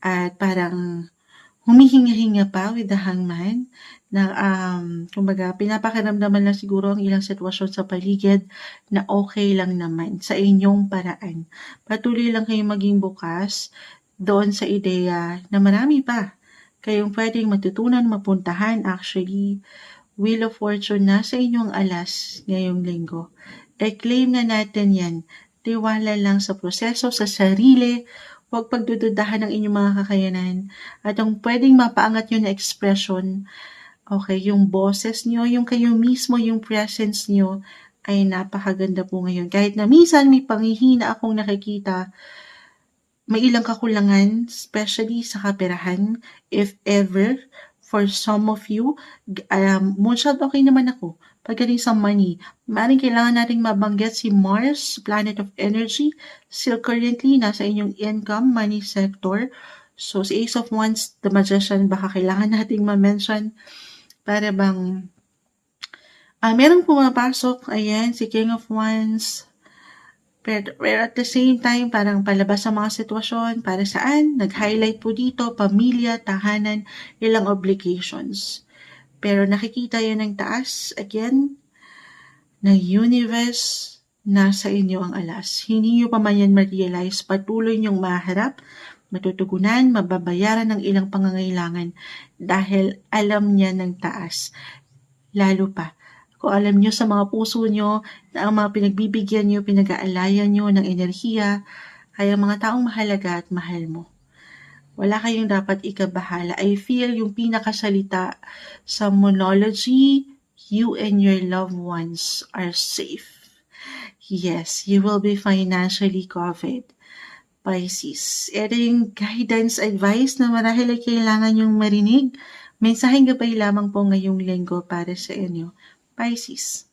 S1: At parang humihinga-hinga pa with the hangman na kumbaga pinapakiramdaman lang siguro ang ilang sitwasyon sa paligid na okay lang naman sa inyong paraan. Patuloy lang kayong maging bukas doon sa ideya na marami pa kayong pwedeng matutunan, mapuntahan. Actually, Wheel of Fortune na sa inyong alas ngayong linggo. I-claim na natin yan. Tiwala lang sa proseso, sa sarili. Huwag pagdududahan ng inyong mga kakayanan. At ang pwedeng mapaangat nyo na expression, okay, yung boses nyo, yung kayo mismo, yung presence nyo, ay napakaganda po ngayon. Kahit na minsan may panghihina akong nakikita, may ilang kakulangan, especially sa kaperahan, if ever, for some of you, Moonshot, okay naman ako. Pagdating sa money, maaaring kailangan nating mabanggit si Mars, planet of energy, still currently nasa inyong income, money sector. So, si Ace of Wands, the Magician, baka kailangan nating ma-mention para bang merong pumapasok, ayan, si King of Wands, pero at the same time, parang palabas sa mga sitwasyon, para saan? Nag-highlight po dito, pamilya, tahanan, ilang obligations. Pero nakikita yan ng taas, again, ng universe, nasa inyo ang alas. Hindi nyo pa man yan ma-realize, patuloy nyong maharap, matutugunan, mababayaran ng ilang pangangailangan dahil alam niya ng taas. Lalo pa, kung alam nyo sa mga puso nyo na ang mga pinagbibigyan nyo, pinag-aalayan nyo ng enerhiya, kaya mga taong mahalaga at mahal mo. Wala kayong dapat ikabahala. I feel yung pinakasalita sa monology, you and your loved ones are safe. Yes, you will be financially covered. Pisces, ito yung guidance advice na marahil ay kailangan yung marinig. Mensaheng gabay lamang po ngayong linggo para sa inyo. Pisces.